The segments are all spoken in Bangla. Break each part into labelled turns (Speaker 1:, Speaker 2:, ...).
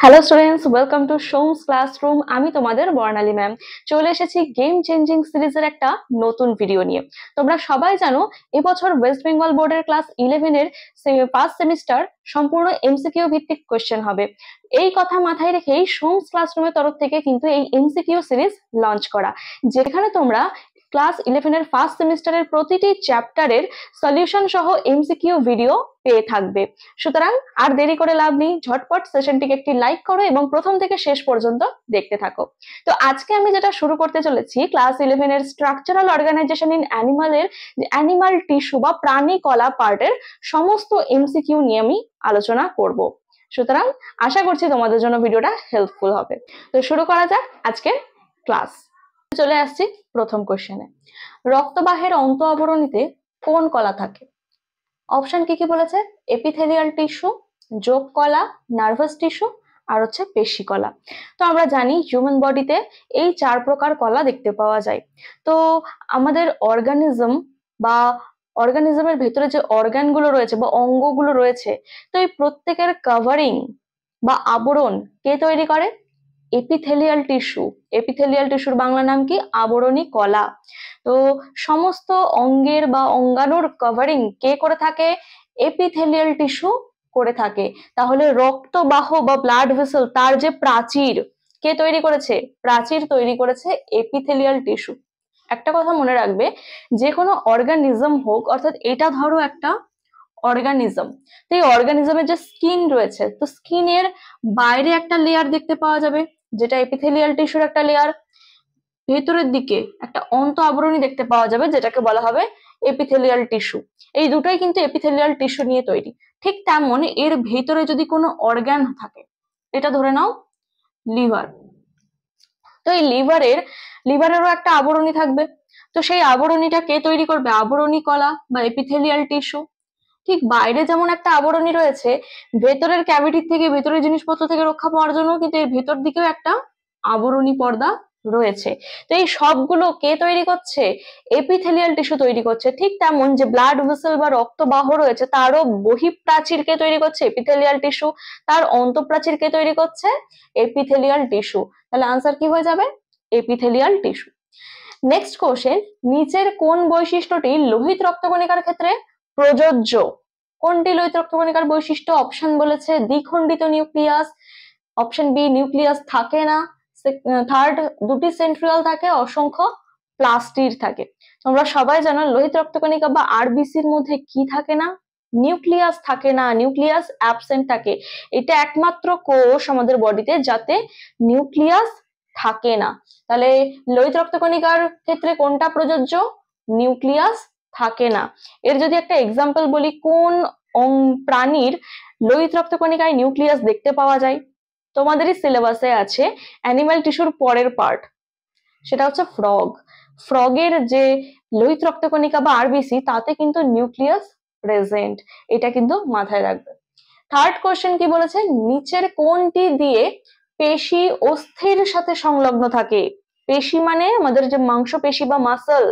Speaker 1: Hello students, welcome to সোমস classroom. আমি তোমাদের বর্ণালী ম্যাম চলে এসেছি গেম চেঞ্জিং সিরিজের একটা নতুন ভিডিও নিয়ে। তোমরা সবাই জানো এবছর ওয়েস্ট বেঙ্গল বোর্ডের ক্লাস 11 এর ফার্স্ট সেমিস্টার সম্পূর্ণ এমসিকিউ ভিত্তিক কোশ্চেন হবে। এই কথা মাথায় রেখেই সোমস ক্লাসরুমের তরফ থেকে কিন্তু এই এমসিকিউ সিরিজ লঞ্চ করা, যেখানে তোমরা ক্লাস 11 এর ফার্স্ট সেমিস্টারের প্রতিটি চ্যাপ্টারের সলিউশন সহ এমসিকিউ ভিডিও পেয়ে থাকবে। সুতরাং আর দেরি করে লাভ নেই, ঝটপট সেশনটিকে একটি লাইক করো এবং প্রথম থেকে শেষ পর্যন্ত দেখতে থাকো। তো আজকে আমি যেটা শুরু করতে চলেছি, ক্লাস 11 এর স্ট্রাকচারাল অর্গানাইজেশন ইন অ্যানিমালের অ্যানিমাল টিস্যু বা প্রাণী কলা পার্টের সমস্ত এমসিকিউ নিয়ে আমি আলোচনা করব। সুতরাং আশা করছি তোমাদের জন্য ভিডিওটা হেল্পফুল হবে। তো শুরু করা যাক আজকের ক্লাস। চলে আসছি প্রথম কোশ্চেনে। রক্তবাহের অন্ত আবরণীতে কোন কলা থাকে? অপশন কি কি বলেছে? এপিথেলিয়াল টিস্যু, যোগ কলা, নার্ভাস টিস্যু আর হচ্ছে পেশি কলা। তো আমরা জানি হিউম্যান বডিতে এই 4 প্রকার কলা দেখতে পাওয়া যায়। তো আমাদের অর্গানিজমের ভেতরে যে অর্গানগুলো রয়েছে বা অঙ্গগুলো রয়েছে, তো এই প্রত্যেকের কভারিং বা আবরণ কে তৈরি করে? Epithelial tissue. এপিথেলিয়াল টিস্যুর বাংলা নাম কি? আবরণী কলা। তো সমস্ত অঙ্গের বা অঙ্গাণুর কভারিং কে করে থাকে? এপিথেলিয়াল টিস্যু করে থাকে। তাহলে রক্তবাহ বা ব্লাড ভেসেল, তার যে প্রাচীর কে তৈরি করেছে? প্রাচীর তৈরি করেছে এপিথেলিয়াল টিস্যু। একটা কথা মনে রাখবে, যে কোনো অর্গানিজম হোক, অর্থাৎ এটা ধরো একটা অর্গানিজম, তো এই অর্গানিজমের যে স্কিন রয়েছে, তো স্কিনের বাইরে একটা লেয়ার দেখতে পাওয়া যাবে যেটা এপিথেলিয়াল টিস্যুর একটা লেয়ার, ভেতরের দিকে একটা অন্ত আবরণী দেখতে পাওয়া যাবে যেটাকে বলা হবে এপিথেলিয়াল টিস্যু। এই দুটোই কিন্তু এপিথেলিয়াল টিস্যু নিয়ে তৈরি। ঠিক তেমন এর ভেতরে যদি কোনো অর্গান থাকে, এটা ধরে নাও লিভার, তো এই লিভারেরও একটা আবরণী থাকবে। তো সেই আবরণীটা কে তৈরি করবে? আবরণী কলা বা এপিথেলিয়াল টিস্যু। ঠিক বাইরে যেমন একটা আবরণী রয়েছে, ভেতরের ক্যাভিটি থেকে, ভেতরের জিনিসপত্র থেকে রক্ষা পাওয়ার জন্য কিন্তু এর ভেতর দিকেও একটা আবরণী পর্দা রয়েছে। তো এই সবগুলো কে তৈরি করছে? এপিথেলিয়াল টিস্যু তৈরি করছে। ঠিক তেমন যে ব্লাড ভেসেল বা রক্তবাহ রয়েছে, তারও বহিঃপ্রাচীর কে তৈরি করছে? Epithelial tissue. তার অন্তঃপ্রাচীর কে তৈরি করছে? Epithelial tissue. তাহলে আনসার কি হয়ে যাবে? Epithelial tissue. নেক্সট কোশ্চেন, নিচের কোন বৈশিষ্ট্যটি লোহিত রক্তকণিকার ক্ষেত্রে প্রযোজ্য? কোনটি লোহিত রক্তকণিকার বৈশিষ্ট্য? অপশন বলেছে দ্বিখণ্ডিত নিউক্লিয়াস, অপশন বি নিউক্লিয়াস থাকে না, থার্ড দুটি সেন্ট্রিওল থাকে, অসংখ্য প্লাস্টিড থাকে। তোমরা সবাই জানো লোহিত রক্তকণিকা বা আরবিসির মধ্যে কি থাকে না? নিউক্লিয়াস থাকে না, নিউক্লিয়াস অ্যাবসেন্ট থাকে। এটা একমাত্র কোষ আমাদের বডিতে যাতে নিউক্লিয়াস থাকে না। তাহলে লোহিত রক্তকণিকার ক্ষেত্রে কোনটা প্রযোজ্য? নিউক্লিয়াস থাকে না। এর যদি একটা এক্সাম্পল বলি, কোন প্রাণীর লোহিত রক্তকণিকায় নিউক্লিয়াস দেখতে পাওয়া যায়? তোমাদেরই সিলেবাসে আছে অ্যানিমাল টিস্যুর পরের পার্ট, সেটা হচ্ছে ফ্রগ। ফ্রগের যে লোহিত রক্তকণিকা বা আরবিসি, তাতে কিন্তু নিউক্লিয়াস প্রেজেন্ট। এটা কিন্তু মাথায় রাখবে। থার্ড কোশ্চেন কি বলেছে? নিচের কোনটি দিয়ে পেশি অস্থির সাথে সংলগ্ন থাকে? পেশি মানে আমাদের যে মাংসপেশি বা মাসল,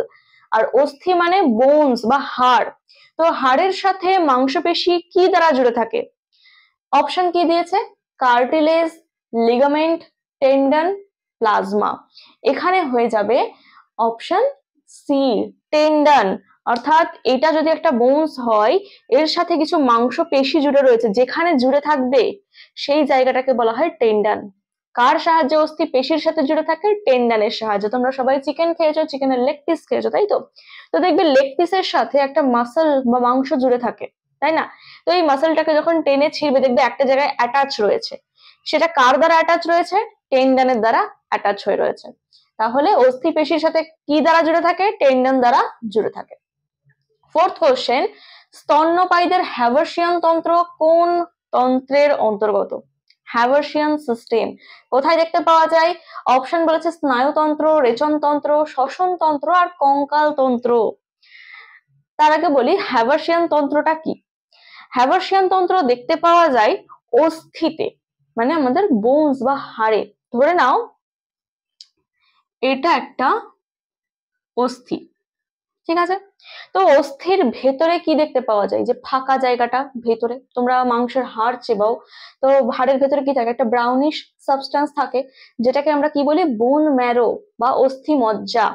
Speaker 1: আর অস্থি মানে বোনস বা হাড়। তো হাড়ের সাথে মাংসপেশি কি দ্বারা জুড়ে থাকে? অপশন কি দিয়েছে? Cartilage, ligament, tendon, plasma. এখানে হয়ে যাবে অপশন সি, টেন্ডন। অর্থাৎ এটা যদি একটা বোনস হয়, এর সাথে কিছু মাংসপেশি জুড়ে রয়েছে, যেখানে জুড়ে থাকবে সেই জায়গাটাকে বলা হয় টেন্ডন। কার সাহায্যে অস্থি পেশির সাথে জুড়ে থাকে? টেন্ডনের সাহায্যে। তোমরা সবাই চিকেন খেয়েছো, চিকেনের লেগ পিস খেয়েছো, তাই তো? তো দেখবে লেগ পিসের সাথে একটা মাসল বা মাংস জুড়ে থাকে, তাই না? তো এই মাসলটাকে যখন টেনে ছিঁড়বে, দেখবে একটা জায়গায় অ্যাটাচ রয়েছে। সেটা কার দ্বারা অ্যাটাচ রয়েছে? টেন্ডনের দ্বারা অ্যাটাচ হয়ে রয়েছে। তাহলে অস্থি পেশির সাথে কি দ্বারা জুড়ে থাকে? টেন্ডন দ্বারা জুড়ে থাকে। ফোর্থ কোশ্চেন, স্তন্যপায়ীদের হ্যাভার্সিয়ান তন্ত্র কোন তন্ত্রের অন্তর্গত? হ্যাভার্সিয়ান সিস্টেম কোথায় দেখতে পাওয়া যায়? অপশন বলেছে স্নায়ুতন্ত্র, রেচনতন্ত্র, শ্বসনতন্ত্র আর কঙ্কাল তন্ত্র। তার আগে বলি হ্যাভার্সিয়ান তন্ত্রটা কি। হ্যাভার্সিয়ান তন্ত্র দেখতে পাওয়া যায় অস্থিতে, মানে আমাদের বোনস বা হাড়ে। ধরে নাও এটা একটা অস্থি, ঠিক আছে। তো অস্থির ভেতরে কি দেখতে পাওয়া যায়, যে ফাঁকা জায়গাটা ভেতরে, তোমরা মাংসের হাড় চেবাও, তো হাড়ের ভেতরে কি থাকে, একটা ব্রাউনিশ সাবস্টেন্স থাকে, যেটাকে আমরা কি বলি, বোন ম্যারো বা অস্থি মজ্জা।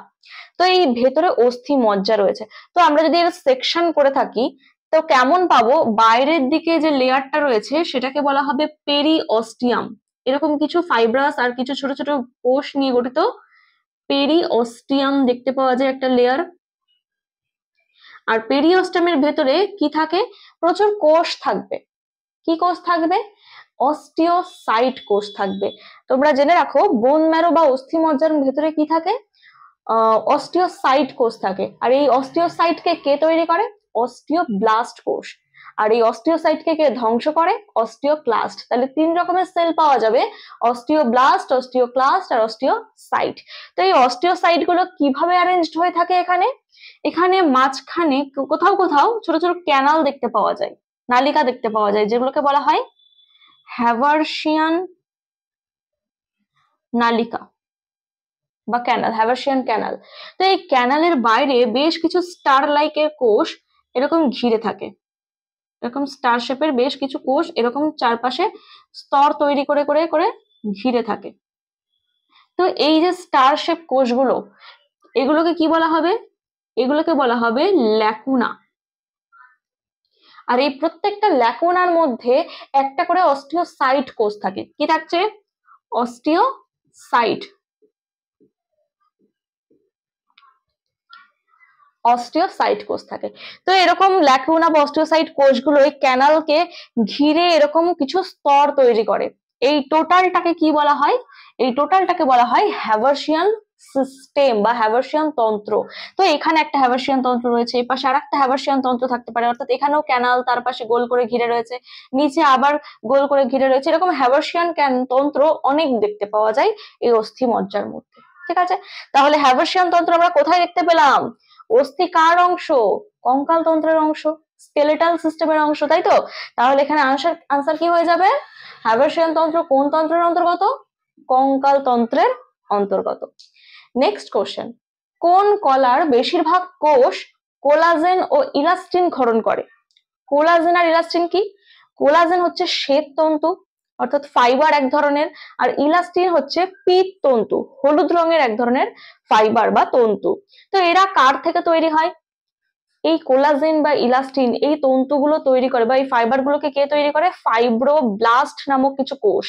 Speaker 1: তো এই ভেতরে অস্থি মজ্জা রয়েছে। তো আমরা যদি এর সেকশন করে থাকি, তো কেমন পাবো, বাইরের দিকে যে লেয়ারটা রয়েছে সেটাকে বলা হবে পেরিঅস্টিয়াম। এরকম কিছু ফাইব্রাস আর কিছু ছোট ছোট কোষ নিয়ে গঠিত পেরিঅস্টিয়াম দেখতে পাওয়া যায় একটা লেয়ার। আর পেরিঅস্টিয়ামের ভেতরে কি থাকে, প্রচুর কোষ থাকবে। কি কোষ থাকবে, অস্টিওসাইট কোষ থাকবে। তোমরা জেনে রাখো, বোন ম্যারো বা অস্থি মজ্জার ভেতরে কি থাকে, অস্টিওসাইট কোষ থাকে। আর এই অস্টিওসাইটকে কে তৈরি করে, অস্টিওব্লাস্ট কোষ। আর এই অস্টিওসাইটকে কে ধ্বংস করে, অস্টিওক্লাস্ট। তাহলে 3 রকমের সেল পাওয়া যাবে, অস্টিওব্লাস্ট, অস্টিওক্লাস্ট আর অস্টিওসাইট। তো এই অস্টিওসাইট গুলো কিভাবে অ্যারেঞ্জড হয়ে থাকে, এখানে এখানে মাঝখানে কোথাও কোথাও ছোট ছোট ক্যানাল দেখতে পাওয়া যায়, নালিকা দেখতে পাওয়া যায়, যেগুলোকে বলা হয় হ্যাভার্সিয়ান নালিকা বা ক্যানাল, হ্যাভার্সিয়ান ক্যানাল। তো এই ক্যানালের বাইরে বেশ কিছু স্টার লাইকের কোষ এরকম ঘিরে থাকে, এরকম স্টার শেপের বেশ কিছু কোষ এরকম চারপাশে স্তর তৈরি করে করে করে ঘিরে থাকে। তো এই যে স্টার শেপ কোষগুলো, এগুলোকে কি বলা হবে, এগুলোকে বলা হবে ল্যাকুনা। আর এই প্রত্যেকটা ল্যাকুনার মধ্যে একটা করে অস্টিওসাইট কোষ থাকে। কি থাকছে, অস্টিওসাইট, অস্টিওসাইট কোষ থাকে। তো এরকম ল্যাকুনা বা অস্টিওসাইট কোষগুলো এই ক্যানালকে ঘিরে এরকম কিছু স্তর তৈরি করে। এই টোটালটাকে কি বলা হয়, এই টোটালটাকে বলা হয় হ্যাভার্সিয়ান সিস্টেম বা হ্যাভার্সিয়ান তন্ত্র। তো এখানে একটা হ্যাভার্সিয়ান তন্ত্র রয়েছে, এই পাশে আরেকটা হ্যাভার্সিয়ান তন্ত্র থাকতে পারে, অর্থাৎ এখানেও ক্যানাল, তার পাশে গোল করে ঘিরে রয়েছে, নিচে আবার গোল করে ঘিরে রয়েছে। এরকম হ্যাভার্সিয়ান তন্ত্র অনেক দেখতে পাওয়া যায় এই অস্থি মজ্জার মধ্যে। ঠিক আছে, তাহলে হ্যাভার্সিয়ান তন্ত্র আমরা কোথায় দেখতে পেলাম, অস্থি কার অংশ, কঙ্কাল তন্ত্রের অংশ, স্কেলেটাল সিস্টেমের অংশ, তাই তো। তাহলে এখানে আনসার কি হয়ে যাবে, হ্যাভার্সিয়ান তন্ত্র কোন তন্ত্রের অন্তর্গত, কঙ্কাল তন্ত্রের অন্তর্গত। নেক্সট কোশ্চেন, কোন কলার বেশিরভাগ কোষ কোলাজেন ও ইলাস্টিন ক্ষরণ করে। কোলাজেন আর ইলাস্টিন কি, কোলাজেন হচ্ছে শ্বেত তন্তু অর্থাৎ ফাইবার এক ধরনের, আর ইলাস্টিন হচ্ছে পিত তন্তু, হলুদ রঙের এক ধরনের ফাইবার বা তন্তু। তো এরা কার থেকে তৈরি হয়, এই কোলাজেন বা ইলাস্টিন এই তন্তুগুলো তৈরি করে বা এই ফাইবার গুলোকে কে তৈরি করে, ফাইব্রোব্লাস্ট নামক কিছু কোষ।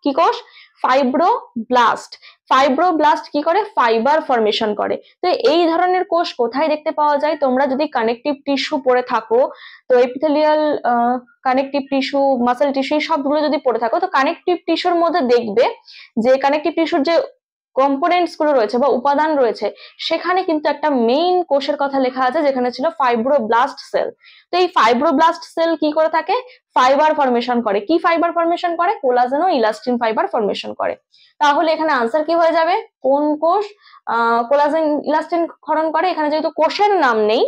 Speaker 1: কি কোষ, ফাইব্রোব্লাস্ট। ফাইব্রোব্লাস্ট কি করে, ফাইবার ফরমেশন করে। তো এই ধরনের কোষ কোথায় দেখতে পাওয়া যায়, তোমরা যদি কানেকটিভ টিস্যু পড়ে থাকো, তো epithelial connective tissue, muscle tissue, এই সবগুলো যদি পড়ে থাকো, তো কানেকটিভ টিস্যুর মধ্যে দেখবে যে কানেকটিভ টিস্যুর যে কম্পোনেন্টস গুলো রয়েছে বা উপাদান রয়েছে, সেখানে কিন্তু একটা মেইন কোষের কথা লেখা আছে, যেখানে ছিল ফাইব্রোব্লাস্ট সেল। তো এই ফাইব্রোব্লাস্ট সেল কি করে থাকে, ফাইবার ফরমেশন করে। কি ফাইবার ফরমেশন করে, কোলাজেন ও ইলাস্টিন ফাইবার ফরমেশন করে। তাহলে এখানে আনসার কি হয়ে যাবে, কোন কোষ কোলাজেন ইলাস্টিন ক্ষরণ করে। এখানে যেহেতু কোষের নাম নেই,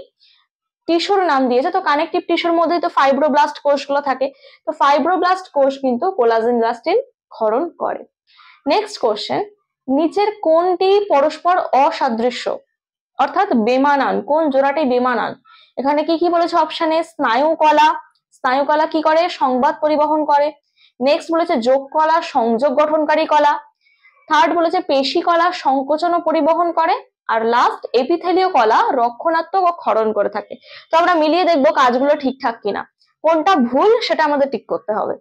Speaker 1: টিস্যুর নাম দিয়েছে, তো কানেকটিভ টিস্যুর মধ্যেই তো ফাইব্রোব্লাস্ট কোষগুলো থাকে, তো ফাইব্রোব্লাস্ট কোষ কিন্তু কোলাজেন ইলাস্টিন ক্ষরণ করে। নেক্সট কোশ্চেন, নিচের কোনটি পরস্পর অসাদৃশ্য অর্থাৎ বেমানান, কোন জোড়াটি বেমানান। এখানে কি কি বলেছে অপশনে, স্নায়ু কলা, স্নায়ু কলা কি করে, সংবাদ পরিবহন করে। নেক্সট বলেছে যোগ কলা, সংযোগ গঠনকারী কলা। থার্ড বলেছে পেশি কলা, সংকোচন ও পরিবহন করে। আর লাস্ট এপিথেলীয় কলা, রক্ষণাত্মক ও ক্ষরণ করে থাকে। তো আমরা মিলিয়ে দেখবো কাজগুলো ঠিকঠাক কিনা, কোনটা ভুল সেটা আমাদের ঠিক করতে হবে।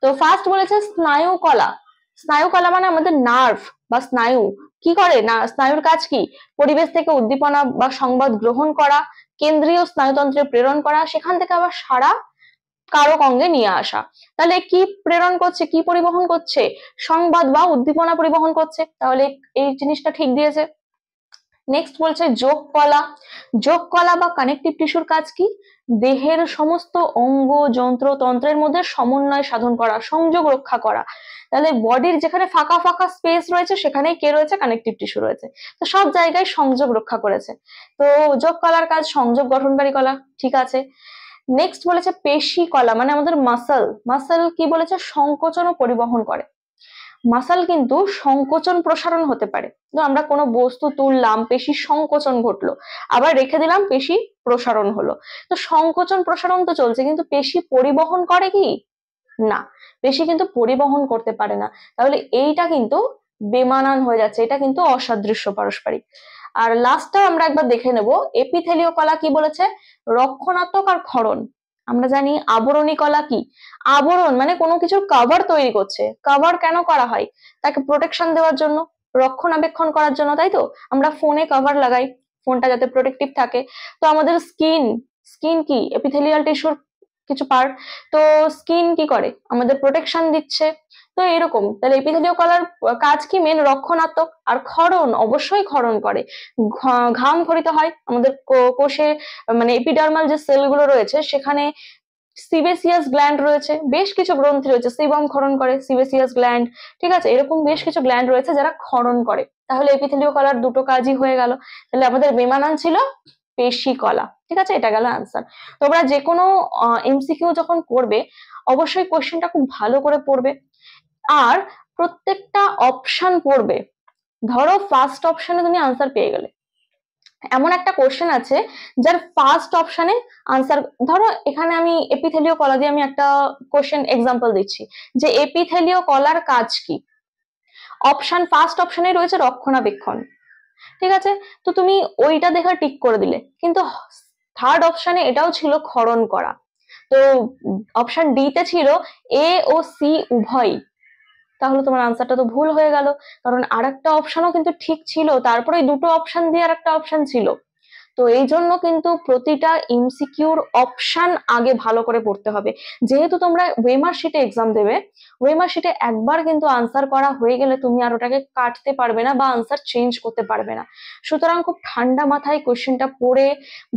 Speaker 1: তো ফার্স্ট বলেছে স্নায়ু কলা। স্নায়ু কলা মানে আমাদের নার্ভ বা স্নায়ু। কি করে না, স্নায়ুর কাজ কি, পরিবেশ থেকে উদ্দীপনা বা সংবাদ গ্রহণ করা, কেন্দ্রীয় স্নায়ুতন্ত্রে প্রেরণ করা, সেখান থেকে আবার সারা কারক অঙ্গে নিয়ে আসা। তাহলে কি প্রেরণ করছে, কি পরিবহন করছে, সংবাদ বা উদ্দীপনা পরিবহন করছে। তাহলে এই জিনিসটা ঠিক দিয়েছে। নেক্সট বলছে যোগ কলা। যোগ কলা বা কানেকটিভ টিস্যুর কাজ কি, দেহের সমস্ত অঙ্গ যন্ত্র তন্ত্রের মধ্যে সমন্বয় সাধন করা, সংযোগ রক্ষা করা। তাহলে বডির যেখানে ফাঁকা ফাঁকা স্পেস রয়েছে সেখানেই কে রয়েছে, কানেকটিভ টিস্যু রয়েছে। তো সব জায়গায় সংযোগ রক্ষা করেছে। তো যোগ কলার কাজ সংযোগ গঠনকারী কলা, ঠিক আছে। নেক্সট বলেছে পেশি কলা মানে আমাদের মাসল। মাসল কি বলেছে, সংকোচন ও পরিবহন করে। মাসাল কিন্তু সংকোচন প্রসারণ হতে পারে। তো আমরা কোনো বস্তু তুললাম, পেশির সংকোচন ঘটলো, আবার রেখে দিলাম, পেশি প্রসারণ হলো। তো সংকোচন প্রসারণ তো চলছে, কিন্তু পেশি পরিবহন করে কি? না, পেশি কিন্তু পরিবহন করতে পারে না। তাহলে এইটা কিন্তু বেমানান হয়ে যাচ্ছে, এটা কিন্তু অসাদৃশ্য পারস্পরিক। আর লাস্টটা আমরা একবার দেখে নেব, এপিথেলীয় কলা কি বলেছে? রক্ষণাত্মক আর ক্ষরণ। আমরা জানি আবরণী কলা কি? আবরণ মানে কোনো কিছুর কভার তৈরি করছে। কভার কেন করা হয়? তাকে প্রোটেকশন দেওয়ার জন্য, রক্ষণাবেক্ষণ করার জন্য, তাই তো? আমরা ফোনে কভার লাগাই, ফোনটা যাতে প্রোটেক্টিভ থাকে। তো আমাদের স্কিন, স্কিন কি এপিথেলিয়াল টিস্যুর কিছু পার্ট। তো স্কিন কি করে? আমাদের প্রোটেকশন দিচ্ছে। তো এরকম, তাহলে এপিথেলীয় কলার কাজ কি? মেন রক্ষণাত্মক। আর ক্ষরণ, অবশ্যই ক্ষরণ করে। ঘাম খরিত হয় আমাদের কোষে, মানে এপিডার্মাল যে সেলগুলো রয়েছে সেখানে সিবেসিয়াস গ্ল্যান্ড রয়েছে, বেশ কিছু গ্রন্থি রয়েছে, সিবম ক্ষরণ করে, সিবেসিয়াস গ্ল্যান্ড, ঠিক আছে? এরকম বেশ কিছু গ্ল্যান্ড রয়েছে যারা ক্ষরণ করে। তাহলে এপিথেলীয় কলার দুটো কাজই হয়ে গেল। তাহলে আমাদের বেমানান ছিল পেশি কলা, ঠিক আছে? এটা গেল আনসার। তোমরা যে কোনো এমসিকিউ যখন করবে অবশ্যই কোশ্চেনটা খুব ভালো করে পড়বে, আর প্রত্যেকটা অপশন পড়বে। ধরো ফার্স্ট অপশনে তুমি আনসার পেয়ে গেলে, এমন একটা কোশ্চেন আছে যার ফার্স্ট অপশনে আনসার, ধরো এখানে আমি এপিথেলীয় কলা দিয়ে আমি একটা কোশ্চেন এক্সাম্পল দিচ্ছি যে এপিথেলীয় কলার কাজ কি। অপশন ফার্স্ট অপশনে রয়েছে রক্ষণাবেক্ষণ, ঠিক আছে? তো তুমি ওইটা দেখা টিক করে দিলে, কিন্তু থার্ড অপশনে এটাও ছিল ক্ষরণ করা। তো অপশন ডি তে ছিল এ ও সি উভয়ই। তাহলে তোমার আনসারটা তো ভুল হয়ে গেল, কারণ আরেকটা অপশনও কিন্তু ঠিক ছিল, তারপরে দুটো অপশন দিয়ে আরেকটা অপশন ছিল। তো এই জন্য কিন্তু প্রতিটা এমসিকিউর অপশন আগে ভালো করে পড়তে হবে। যেহেতু তোমরা ওয়েমার শিটে এক্সাম দেবে, ওয়েমার শিটে একবার কিন্তু আনসার করা হয়ে গেলে তুমি আর ওটাকে কাটতে পারবে না বা আনসার চেঞ্জ করতে পারবে না। সুতরাং খুব ঠান্ডা মাথায় কোশ্চেনটা পড়ে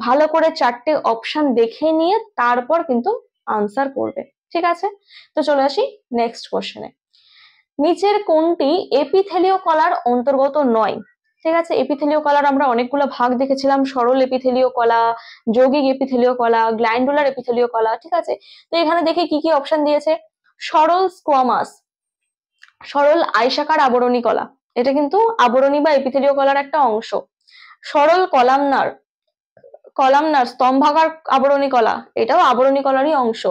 Speaker 1: ভালো করে চারটে অপশন দেখে নিয়ে তারপর কিন্তু আনসার করবে, ঠিক আছে? তো চলে আসি নেক্সট কোশ্চেনে। নিচের কোনটি এপিথেলীয় কলার অন্তর্গত নয়? ঠিক আছে, এপিথেলীয় কলার আমরা অনেকগুলো ভাগ দেখেছিলাম, সরল এপিথেলীয় কলা, যৌগিক এপিথেলীয় কলা, গ্ল্যান্ডুলার এপিথেলীয় কলা, ঠিক আছে? তো এখানে দেখে কি কি অপশন দিয়েছে। সরল স্কোয়ামাস, সরল আয়সাকার আবরণী কলা, এটা কিন্তু আবরণী বা এপিথেলীয় কলার একটা অংশ। সরল কলামনার, কলামনার স্তম্ভাকার আবরণী কলা, এটাও আবরণী কলারই অংশ।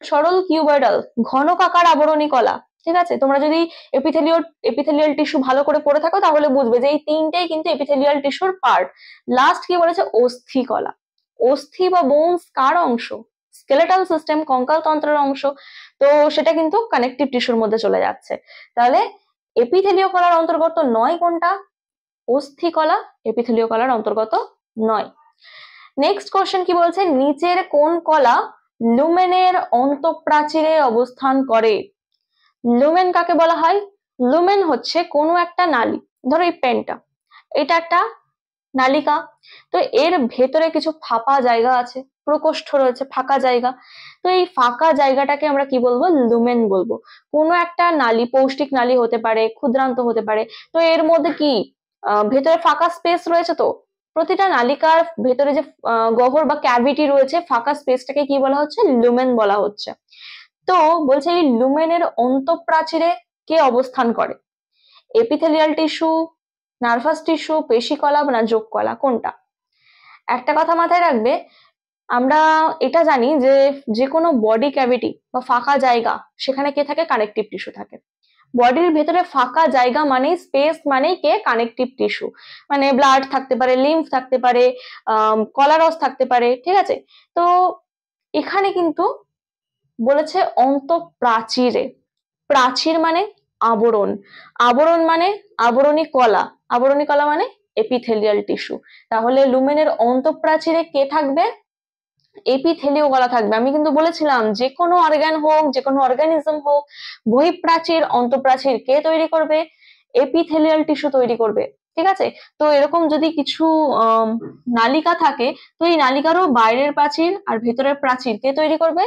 Speaker 1: সরল কিউবয়েডাল, ঘনকাকার আবরণী কলা, ঠিক আছে? তোমরা যদি এপিথেলিয়াল টিস্যু ভালো করে পড়ে থাকো তাহলে বুঝবে যে এই তিনটেই কিন্তু এপিথেলিয়াল টিস্যুর পার্ট। লাস্ট কি বলেছে? অস্থি কলা। অস্থি বা বোনস কার অংশ? স্কেলেটাল সিস্টেম, কঙ্কাল তন্ত্রের অংশ। তো সেটা কিন্তু কানেকটিভ টিস্যুর মধ্যে চলে যাচ্ছে। তাহলে এপিথেলীয় কলার অন্তর্গত নয় কোনটা? অস্থি কলা এপিথেলীয় কলার অন্তর্গত নয়। নেক্সট কোশ্চেন কি বলছে? নিচের কোন কলা লুমেনের অন্তঃপ্রাচীরে অবস্থান করে? লুমেন কাকে বলা হয়? লুমেন হচ্ছে কোনো একটা নালী। ধরো এই পেনটা, এটা একটা নালিকা। তো এর ভেতরে কিছু ফাঁপা জায়গা আছে, প্রকোষ্ঠ রয়েছে, ফাঁকা জায়গা। তো এই ফাঁকা জায়গাটাকে আমরা কি বলবো? লুমেন বলবো। কোনো একটা নালী, পৌষ্টিক নালী হতে পারে, ক্ষুদ্রান্ত হতে পারে। তো এর মধ্যে কি ভেতরে ফাঁকা স্পেস রয়েছে। তো প্রতিটা নালিকার ভেতরে যে গহ্বর বা ক্যাভিটি রয়েছে, ফাঁকা স্পেসটাকে কি বলা হচ্ছে? লুমেন বলা হচ্ছে। তো বলছে এই লুমেনের অন্তঃপ্রাচীরে কে অবস্থান করে? এপিথেলিয়াল টিস্যু, নার্ভাস টিস্যু, পেশিকলা না যোগ কলা, কোনটা? একটা কথা মাথায় রাখবে, আমরা এটা জানি যে যে কোনো বডি ক্যাভিটি বা ফাঁকা জায়গা, সেখানে কে থাকে? কানেকটিভ টিস্যু থাকে। বডির ভেতরে ফাঁকা জায়গা মানে স্পেস মানেই কে? Connective tissue. মানে ব্লাড থাকতে পারে, লিম্ফ থাকতে পারে, কলারস থাকতে পারে, ঠিক আছে? তো এখানে কিন্তু বলেছে অন্তঃপ্রাচীরে। প্রাচীর মানে আবরণ, আবরণ মানে আবরণী কলা, আবরণী কলা মানে এপিথেলিয়াল টিস্যু। তাহলে লুমেনের অন্তঃপ্রাচীরে কে থাকবে? এপিথেলীয় কলা থাকবে। আমি কিন্তু বলেছিলাম যে কোনো অর্গান হোক, যে কোনো অর্গানিজম হোক, বহিঃপ্রাচীর অন্তঃপ্রাচীর কে তৈরি করবে? এপিথেলিয়াল টিস্যু তৈরি করবে, ঠিক আছে? তো এরকম যদি কিছু নালিকা থাকে, তো এই নালিকারও বাইরের প্রাচীর আর ভেতরের প্রাচীর কে তৈরি করবে?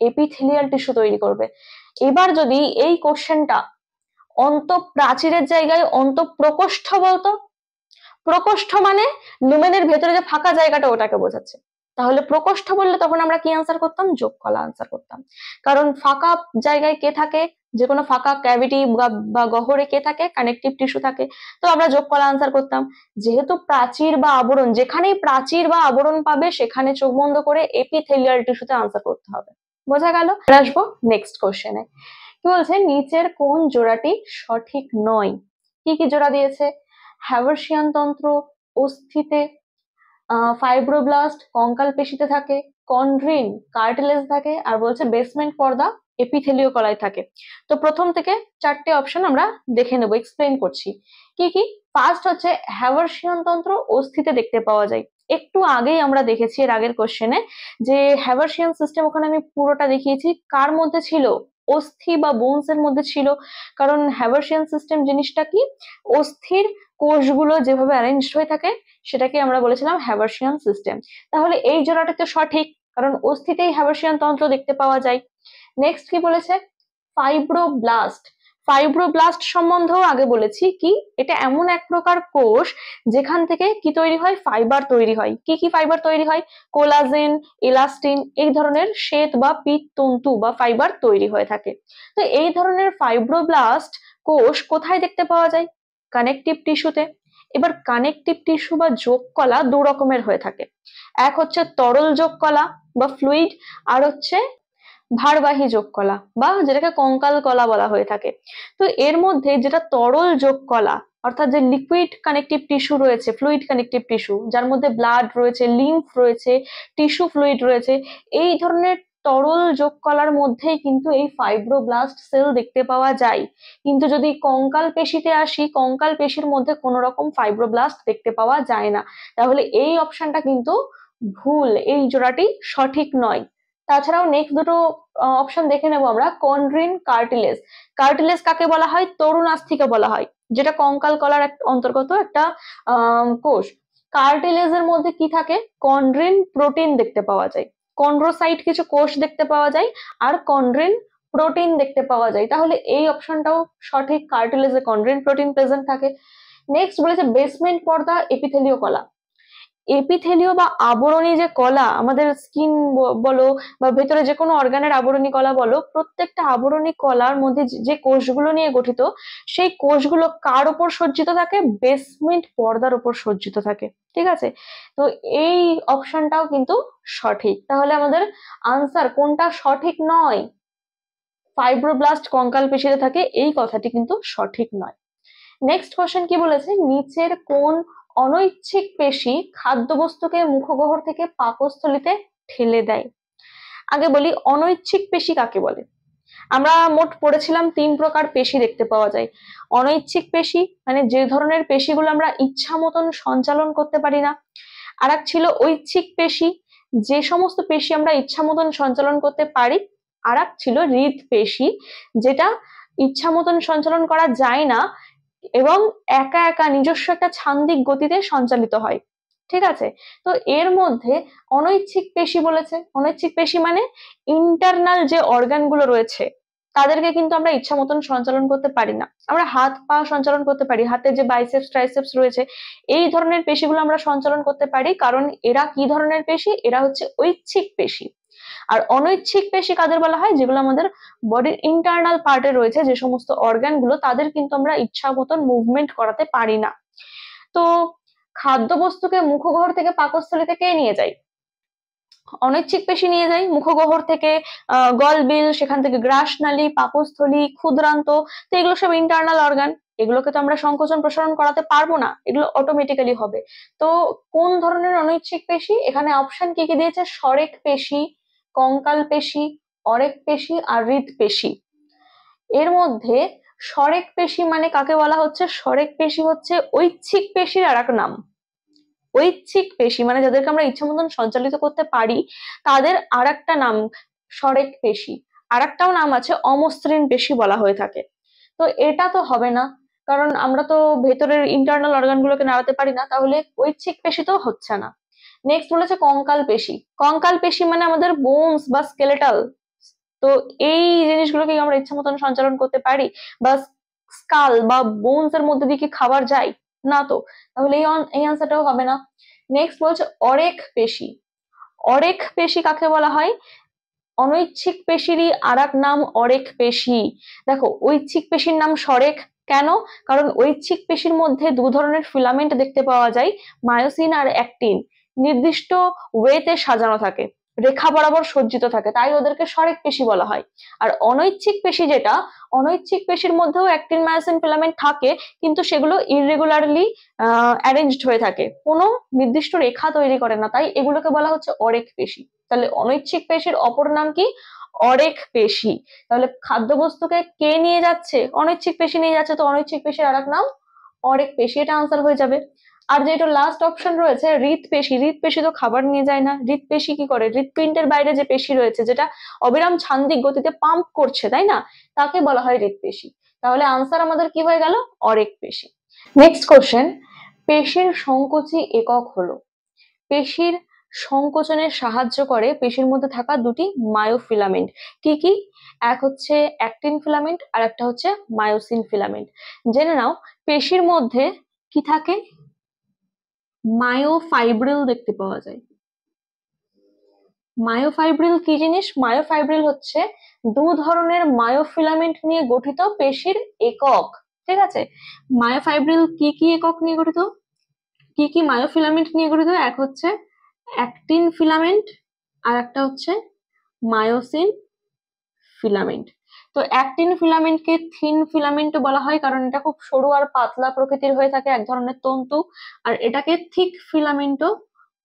Speaker 1: এপিথেলিয়াল টিস্যু তৈরি করবে। এবার যদি এই কোশ্চেনটা অন্তঃপ্রাচীরের জায়গায় অন্তঃপ্রকোষ্ঠ বলতো, প্রকোষ্ঠ মানে লুমেনের ভেতরে যে ফাঁকা জায়গাটা ওটাকে বোঝাচ্ছে। তাহলে প্রকোষ্ঠ বললে তখন আমরা কি আনসার করতাম? যোগ কলা আনসার করতাম। কারণ ফাঁকা জায়গায় কে থাকে? যে কোনো ফাঁকা ক্যাভিটি বা গহ্বরে কে থাকে, কানেকটিভ টিস্যু থাকে। তো আমরা যোগ কলা আনসার করতাম। যেহেতু প্রাচীর বা আবরণ, যেখানেই প্রাচীর বা আবরণ পাবে সেখানে চোখ বন্ধ করে এপিথেলিয়াল টিস্যুতে আনসার করতে হবে। বোঝা গেল? আসবো নেক্সট কোশ্চেনে। কি বলছে, নিচের কোন জোড়াটি সঠিক নয়? কি কি জোড়া দিয়েছে? হ্যাভার্সিয়ান তন্ত্র অস্থিতে, ফাইব্রোব্লাস্ট কঙ্কাল পেশিতে থাকে, কন্ড্রিন কার্টিলেজ থাকে, আর বলছে বেসমেন্ট পর্দা এপিথেলীয় কলায় থাকে। তো প্রথম থেকে চারটে অপশন আমরা দেখে নেবো, এক্সপ্লেন করছি কি কি। ফার্স্ট হচ্ছে হ্যাভার্সিয়ান তন্ত্র অস্থিতে দেখতে পাওয়া যায়। একটু আগেই আমরা দেখেছি এর আগের কোশ্চেনে যে হ্যাভার্সিয়ান সিস্টেম, ওখানে আমি পুরোটা দেখিয়েছি কার মধ্যে ছিল, অস্থি বা বোনস এর মধ্যে ছিল। কারণ হ্যাভার্সিয়ান সিস্টেম জিনিসটা কি, অস্থির কোষগুলো যেভাবে অ্যারেঞ্জ হয়ে থাকে সেটাকে আমরা বলেছিলাম হ্যাভার্সিয়ান সিস্টেম। তাহলে এই জোড়াটা তো সঠিক, কারণ অস্থিতেই হ্যাভার্সিয়ান তন্ত্র দেখতে পাওয়া যায়। নেক্সট কি বলেছে, ফাইব্রোব্লাস্ট। ফাইব্রোব্লাস্ট সম্বন্ধেও আগে বলেছি কি, এটা এমন এক প্রকার কোষ যেখান থেকে কি তৈরি হয়, ফাইবার তৈরি হয়। কি কি ফাইবার তৈরি হয়? কোলাজেন, ইলাস্টিন, এই ধরনের শ্বেত বা পিত তন্তু বা ফাইবার তৈরি হয়ে থাকে। তো এই ধরনের ফাইব্রোব্লাস্ট কোষ কোথায় দেখতে পাওয়া যায়? কানেকটিভ টিস্যুতে। এবার কানেকটিভ টিস্যু বা যোগ কলা দু রকমের হয়ে থাকে। এক হচ্ছে তরল যোগ কলা বা ফ্লুইড, আর হচ্ছে ভারবাহী যোগ কলা বা যেটাকে কঙ্কাল কলা বলা হয়ে থাকে। তো এর মধ্যে যেটা তরল যোগ কলা, অর্থাৎ যে লিকুইড কানেকটিভ টিস্যু রয়েছে, ফ্লুইড কানেকটিভ টিস্যু, যার মধ্যে ব্লাড রয়েছে, লিম্ফ রয়েছে, টিস্যু ফ্লুইড রয়েছে, এই ধরনের তরল যোগ কলার মধ্যেই কিন্তু এই ফাইব্রোব্লাস্ট সেল দেখতে পাওয়া যায়। কিন্তু যদি কঙ্কাল পেশিতে আসি, কঙ্কাল পেশির মধ্যে কোনো রকম ফাইব্রোব্লাস্ট দেখতে পাওয়া যায় না। তাহলে এই অপশনটা কিন্তু ভুল, এই জোড়াটি সঠিক নয়। তাছাড়াও নেক্সট দুটো অপশন দেখে নেবো আমরা। Chondrin cartilage. কার্টিলেজ কাকে বলা হয়? তরুণাস্থিকে বলা হয়, যেটা কঙ্কাল কলার অন্তর্গত একটা কোষ। কার্টিলেজের মধ্যে কি থাকে? কন্ড্রিন প্রোটিন দেখতে পাওয়া যায়, কন্ড্রোসাইট কিছু কোষ দেখতে পাওয়া যায়, আর কন্ড্রিন প্রোটিন দেখতে পাওয়া যায়। তাহলে এই অপশনটাও সঠিক, কার্টিলেজে কন্ড্রিন প্রোটিন প্রেজেন্ট থাকে। নেক্সট বলেছে বেসমেন্ট পর্দা এপিথেলীয় কলা। এপিথেলীয় বা আবরণী যে কলা, আমাদের স্কিন বলো বা ভেতরে যে কোনো অর্গানের আবরণী কলা বলো, প্রত্যেকটা আবরণী কলার মধ্যে যে কোষগুলো নিয়ে গঠিত, সেই কোষগুলো কার উপর সজ্জিত থাকে? বেসমেন্ট পর্দার উপর সজ্জিত থাকে। ঠিক আছে, তো এই অপশনটাও কিন্তু সঠিক। তাহলে আমাদের আনসার কোনটা সঠিক নয়? ফাইব্রোব্লাস্ট কঙ্কাল পেশিতে থাকে, এই কথাটি কিন্তু সঠিক নয়। নেক্সট কোশ্চেন কি বলেছে, নিচের কোন অনৈচ্ছিক পেশি খাদ্যবস্তুকে মুখগহ্বর থেকে পাকস্থলীতে ঠেলে দেয়? আগে বলি অনৈচ্ছিক পেশি কাকে বলে। আমরা মোট পড়েছিলাম 3 প্রকার পেশি দেখতে পাওয়া যায়। অনৈচ্ছিক পেশি মানে যে ধরনের পেশিগুলো আমরা ইচ্ছা মতন সঞ্চালন করতে পারি না। আর এক ছিল ঐচ্ছিক পেশি, যে সমস্ত পেশি আমরা ইচ্ছা মতন সঞ্চালন করতে পারি। আর এক ছিল হৃদ পেশি, যেটা ইচ্ছা মতন সঞ্চালন করা যায় না এবং একা একা নিজস্ব একটা ছান্দিক গতিতে সঞ্চালিত হয়। ঠিক আছে, তো এর মধ্যে অনৈচ্ছিক পেশি বলেছে। অনৈচ্ছিক পেশি মানে ইন্টারনাল যে অর্গান গুলো রয়েছে তাদেরকে কিন্তু আমরা ইচ্ছা মতন সঞ্চালন করতে পারি না। আমরা হাত পা সঞ্চালন করতে পারি, হাতে যে বাইসেপস ট্রাইসেপস রয়েছে এই ধরনের পেশিগুলো আমরা সঞ্চালন করতে পারি, কারণ এরা কি ধরনের পেশি? এরা হচ্ছে ঐচ্ছিক পেশি। আর অনৈচ্ছিক পেশি কাদের বলা হয়? যেগুলো আমাদের বডির ইন্টারনাল পার্টে রয়েছে, যে সমস্ত অর্গান গুলো, তাদের কিন্তু আমরা ইচ্ছা মতন মুভমেন্ট করাতে পারি না। তো খাদ্যবস্তুকে মুখগহ্বর থেকে পাকস্থলী থেকে নিয়ে যায়, অনৈচ্ছিক পেশি নিয়ে যায় মুখগহ্বর থেকে গলবিল, সেখান থেকে গ্রাসনালী, পাকস্থলী, ক্ষুদ্রান্ত। তো এগুলো সব ইন্টারনাল অর্গান, এগুলোকে তো আমরা সংকোচন প্রসারণ করাতে পারবো না, এগুলো অটোমেটিক্যালি হবে। তো কোন ধরনের অনৈচ্ছিক পেশি? এখানে অপশন কি কি দিয়েছে, সরেক পেশি, কঙ্কাল পেশি, অরেক পেশি আর হৃদ পেশি। এর মধ্যে সরেক পেশি মানে কাকে বলা হচ্ছে? সরেক পেশি হচ্ছে ঐচ্ছিক পেশির আর এক নাম। ঐচ্ছিক পেশি মানে যাদেরকে আমরা ইচ্ছা মতন সঞ্চালিত করতে পারি, তাদের আর একটা নাম সরেক পেশি। আর একটাও নাম আছে অমসৃণ পেশি বলা হয়ে থাকে। তো এটা তো হবে না, কারণ আমরা তো ভেতরের ইন্টারনাল অর্গান গুলোকে নাড়াতে পারি না, তাহলে ঐচ্ছিক পেশি তো হচ্ছে না। নেক্সট বলেছে কঙ্কাল পেশি। কঙ্কাল পেশি মানে আমাদের বোনস বা স্কেলেটাল। তো এই জিনিসগুলোকে আমরা ইচ্ছা মতন সঞ্চালন করতে পারি? বা স্কাল বা বোনস এর মধ্যে দিয়ে কি খাবার যায়? না তো, তাহলে এই আনসারটাও হবে না। নেক্সট বলছে অরেখ পেশি। অরেখ পেশি কাকে বলা হয়? অনৈচ্ছিক পেশিরই আর এক নাম অরেখ পেশি। দেখো ঐচ্ছিক পেশির নাম সরেখ, কেন? কারণ ঐচ্ছিক পেশির মধ্যে দু ধরনের ফিলামেন্ট দেখতে পাওয়া যায়, মায়োসিন আর অ্যাক্টিন, নির্দিষ্ট ওয়েতে সাজানো থাকে, রেখা বরাবর সজ্জিত থাকে, তাই ওদেরকে সরেখ পেশি বলা হয়। আর অনৈচ্ছিক পেশি যেটা, অনৈচ্ছিক পেশির মধ্যেও অ্যাক্টিন মায়োসিন ফিলামেন্ট থাকে, কিন্তু সেগুলো ইররেগুলারলি অ্যারেঞ্জড হয়ে থাকে, কোনো নির্দিষ্ট রেখা তৈরি করে না, তাই এগুলোকে বলা হচ্ছে অরেখ পেশি। তাহলে অনৈচ্ছিক পেশির অপর নাম কি? অরেখ পেশি। তাহলে খাদ্যবস্তুকে কে নিয়ে যাচ্ছে? অনৈচ্ছিক পেশি নিয়ে যাচ্ছে, তো অনৈচ্ছিক পেশির আরেক নাম অরেখ পেশি, এটা আনসার হয়ে যাবে। আর যেটা লাস্ট অপশন রয়েছে হৃৎপেশি, হৃৎপেশি তো খাবার নিয়ে যায় না, হৃৎপেশি কি করে? হৃৎপিণ্ডের বাইরে যে পেশি রয়েছে যেটা অবিরাম ছান্দিক গতিতে পাম্প করছে, তাই না, তাকে বলা হয় হৃৎপেশি। তাহলে আনসার আমাদের কি হয়ে গেল? অরেখ পেশি। নেক্সট কোশ্চেন, পেশির সংকোচী একক হলো? পেশির সংকোচনে সাহায্য করে পেশির মধ্যে থাকা দুটি মায়োফিলামেন্ট, কি কি? এক হচ্ছে অ্যাক্টিন ফিলামেন্ট আর একটা হচ্ছে মায়োসিন ফিলামেন্ট। জেনে নাও পেশির মধ্যে কি থাকে? মায়োফাইব্রিল দেখতে পাওয়া যায়। মায়োফাইব্রিল কি জিনিস? মায়োফাইব্রিল হচ্ছে দু ধরনের মায়োফিলামেন্ট নিয়ে গঠিত পেশির একক, ঠিক আছে? মায়োফাইব্রিল কি কি একক নিয়ে গঠিত, কি কি মায়োফিলামেন্ট নিয়ে গঠিত? এক হচ্ছে অ্যাক্টিন ফিলামেন্ট আর একটা হচ্ছে মায়োসিন ফিলামেন্ট। তো অ্যাক্টিন ফিলামেন্টকে থিন ফিলামেন্টও বলা হয়, কারণ এটা খুব সরু আর পাতলা প্রকৃতির হয়ে থাকে, এক ধরনের তন্তু। আর এটাকে থিক ফিলামেন্টও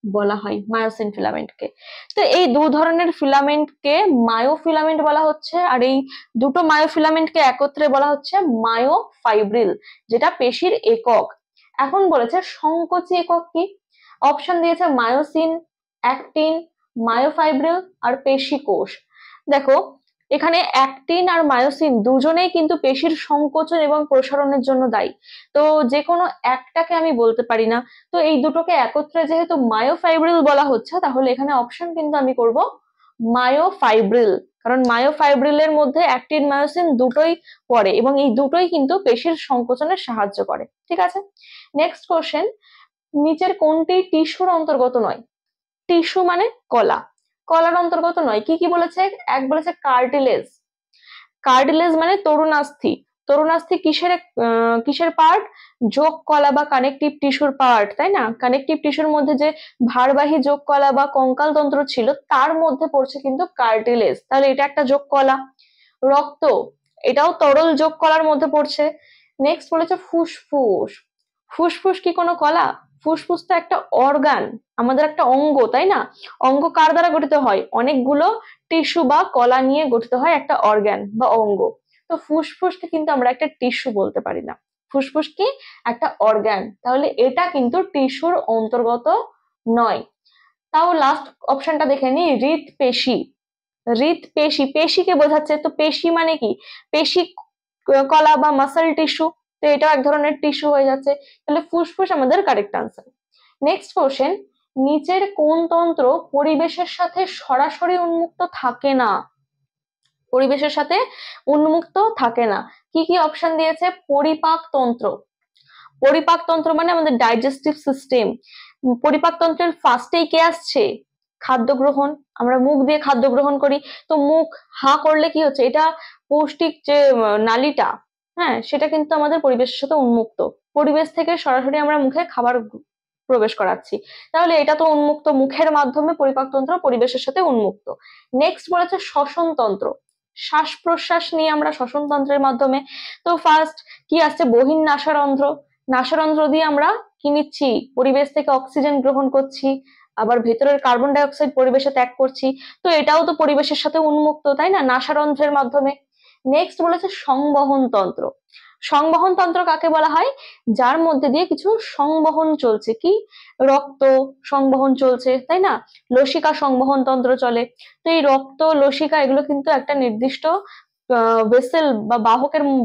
Speaker 1: বলা হয়, মায়োসিন ফিলামেন্টকে। তো এই দু ধরনের ফিলামেন্টকে মায়োফিলামেন্ট বলা হচ্ছে, আর এই দুটো মায়োফিলামেন্টকে একত্রে বলা হচ্ছে মায়োফাইব্রিল, যেটা পেশির একক। এখন বলেছে সংকোচী একক কি? অপশন দিয়েছে মায়োসিন, অ্যাক্টিন, মায়োফাইব্রিল আর পেশি কোষ। দেখো এখানে অ্যাক্টিন আর মায়োসিন দুজনেই কিন্তু পেশির সংকোচন এবং প্রসারণের জন্য দায়ী, তো যে কোনো একটাকে আমি বলতে পারি না। তো এই দুটোকে একত্রে যেহেতু মায়োফাইব্রিল বলা হচ্ছে, তাহলে এখানে অপশন কিন্তু আমি করব মায়োফাইব্রিল, কারণ মায়োফাইব্রিলের মধ্যে অ্যাক্টিন মায়োসিন দুটোই পড়ে এবং এই দুটোই কিন্তু পেশির সংকোচনে সাহায্য করে, ঠিক আছে? নেক্সট কোশ্চেন, নিচের কোনটি টিস্যুর অন্তর্গত নয়? টিস্যু মানে কলা, কলার অন্তর্গত নয়। কি কি বলেছে? এক বলেছে কার্টিলেজ, কার্টিলেজ মানে তরুণাস্থি, তরুণাস্থি কিসের কিসের পার্ট? যোগ কলা বা কানেকটিভ টিস্যুর পার্ট, তাই না? কানেকটিভ টিস্যুর মধ্যে যে ভারবাহী যোগ কলা বা কঙ্কাল তন্ত্র ছিল তার মধ্যে পড়ছে কিন্তু কার্টিলেজ, তাহলে এটা একটা যোগ কলা। রক্ত, এটাও তরল যোগ কলার মধ্যে পড়ছে। নেক্সট বলেছে ফুসফুস, ফুসফুস কি কোনো কলা? ফুসফুস তো একটা অর্গান, আমাদের একটা অঙ্গ, তাই না? অঙ্গ কার দ্বারা গঠিত হয়? অনেকগুলো টিস্যু বা কলা নিয়ে গঠিত হয় একটা অর্গান বা অঙ্গ। তো ফুসফুসকে কিন্তু আমরা একটা টিস্যু বলতে পারি না, ফুসফুস কি? একটা অর্গান, তাহলে এটা কিন্তু টিস্যুর অন্তর্গত নয়। তাও লাস্ট অপশনটা দেখে নি, হৃৎপেশি, হৃৎপেশি, পেশিকে বোঝাচ্ছে, তো পেশি মানে কি? পেশি কলা বা মাসল টিস্যু, তো এটাও এক ধরনের টিস্যু হয়ে যাচ্ছে, তাহলে ফুসফুস আমাদের কারেক্ট আনসার। নেক্সট কোশ্চেন, নিচের কোন তন্ত্র পরিবেশের সাথে সরাসরি উন্মুক্ত থাকে না? পরিবেশের সাথে উন্মুক্ত থাকে না, কি কি অপশন দিয়েছে? পরিপাক তন্ত্র, পরিপাক তন্ত্র মানে আমাদের ডাইজেস্টিভ সিস্টেম। পরিপাক তন্ত্রের ফার্স্টেই কে আসছে? খাদ্য গ্রহণ, আমরা মুখ দিয়ে খাদ্য গ্রহণ করি, তো মুখ হা করলে কি হচ্ছে? এটা পৌষ্টিক যে নালীটা, হ্যাঁ, সেটা কিন্তু আমাদের পরিবেশের সাথে উন্মুক্ত, পরিবেশ থেকে সরাসরি আমরা মুখে খাবার প্রবেশ করাচ্ছি, তাহলে এটা তো উন্মুক্ত, মুখের মাধ্যমে পরিপাকতন্ত্র পরিবেশের সাথে উন্মুক্ত। নেক্সট বলেছে শ্বসন তন্ত্র, শ্বাস প্রশ্বাস নিয়ে আমরা শ্বসন তন্ত্রের মাধ্যমে, তো ফার্স্ট কি আসছে? বহির্নাসারন্ধ্র, নাসারন্ধ্র দিয়ে আমরা কি নিচ্ছি? পরিবেশ থেকে অক্সিজেন গ্রহণ করছি, আবার ভেতরের কার্বন ডাই অক্সাইড পরিবেশে ত্যাগ করছি, তো এটাও তো পরিবেশের সাথে উন্মুক্ত, তাই না? নাসারন্ধ্রের মাধ্যমে। নেক্সট বলেছে সংবহন তন্ত্র, সংবহন তন্ত্র কাকে বলা হয়? যার মধ্যে দিয়ে কিছু সংবহন চলছে, কি? রক্ত সংবহন চলছে, তাই না? লসিকা সংবহন তন্ত্র চলে, তো এই রক্ত লসিকা এগুলো কিন্তু একটা নির্দিষ্ট ভেসেল বা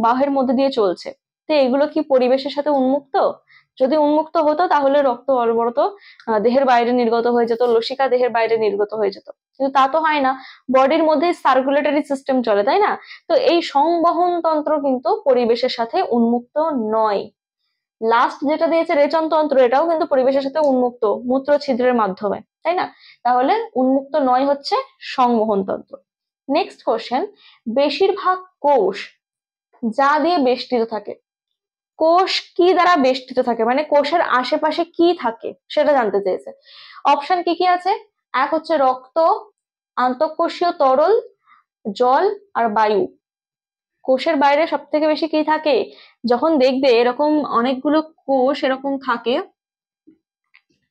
Speaker 1: বাহের মধ্যে দিয়ে চলছে, তো এগুলো কি পরিবেশের সাথে উন্মুক্ত? যদি উন্মুক্ত হতো তাহলে রক্ত অনবরত দেহের বাইরে নির্গত হয়ে যেত, লসিকা দেহের বাইরে নির্গত হয়ে যেত, কিন্তু তা তো হয় না, বডির মধ্যে সার্কুলেটরি সিস্টেম চলে, তাই না? তো এই সংবহন তন্ত্র কিন্তু পরিবেশের সাথে উন্মুক্ত নয়। লাস্ট যেটা দিয়েছে রেচন তন্ত্র, এটাও কিন্তু পরিবেশের সাথে উন্মুক্ত, মূত্র ছিদ্রের মাধ্যমে, তাই না? তাহলে উন্মুক্ত নয় হচ্ছে সংবহন তন্ত্র। নেক্সট কোশ্চেন, বেশিরভাগ কোষ যা দিয়ে বেষ্টিত থাকে, কোষ কি দ্বারা বেষ্টিত থাকে, মানে কোষের আশেপাশে কি থাকে সেটা জানতে চেয়েছে। অপশন কি কি আছে? এক হচ্ছে রক্ত, আন্তঃকোষীয় তরল, জল আর বায়ু। কোষের বাইরে সব থেকে বেশি কি থাকে? যখন দেখবে এরকম অনেকগুলো কোষ এরকম থাকে,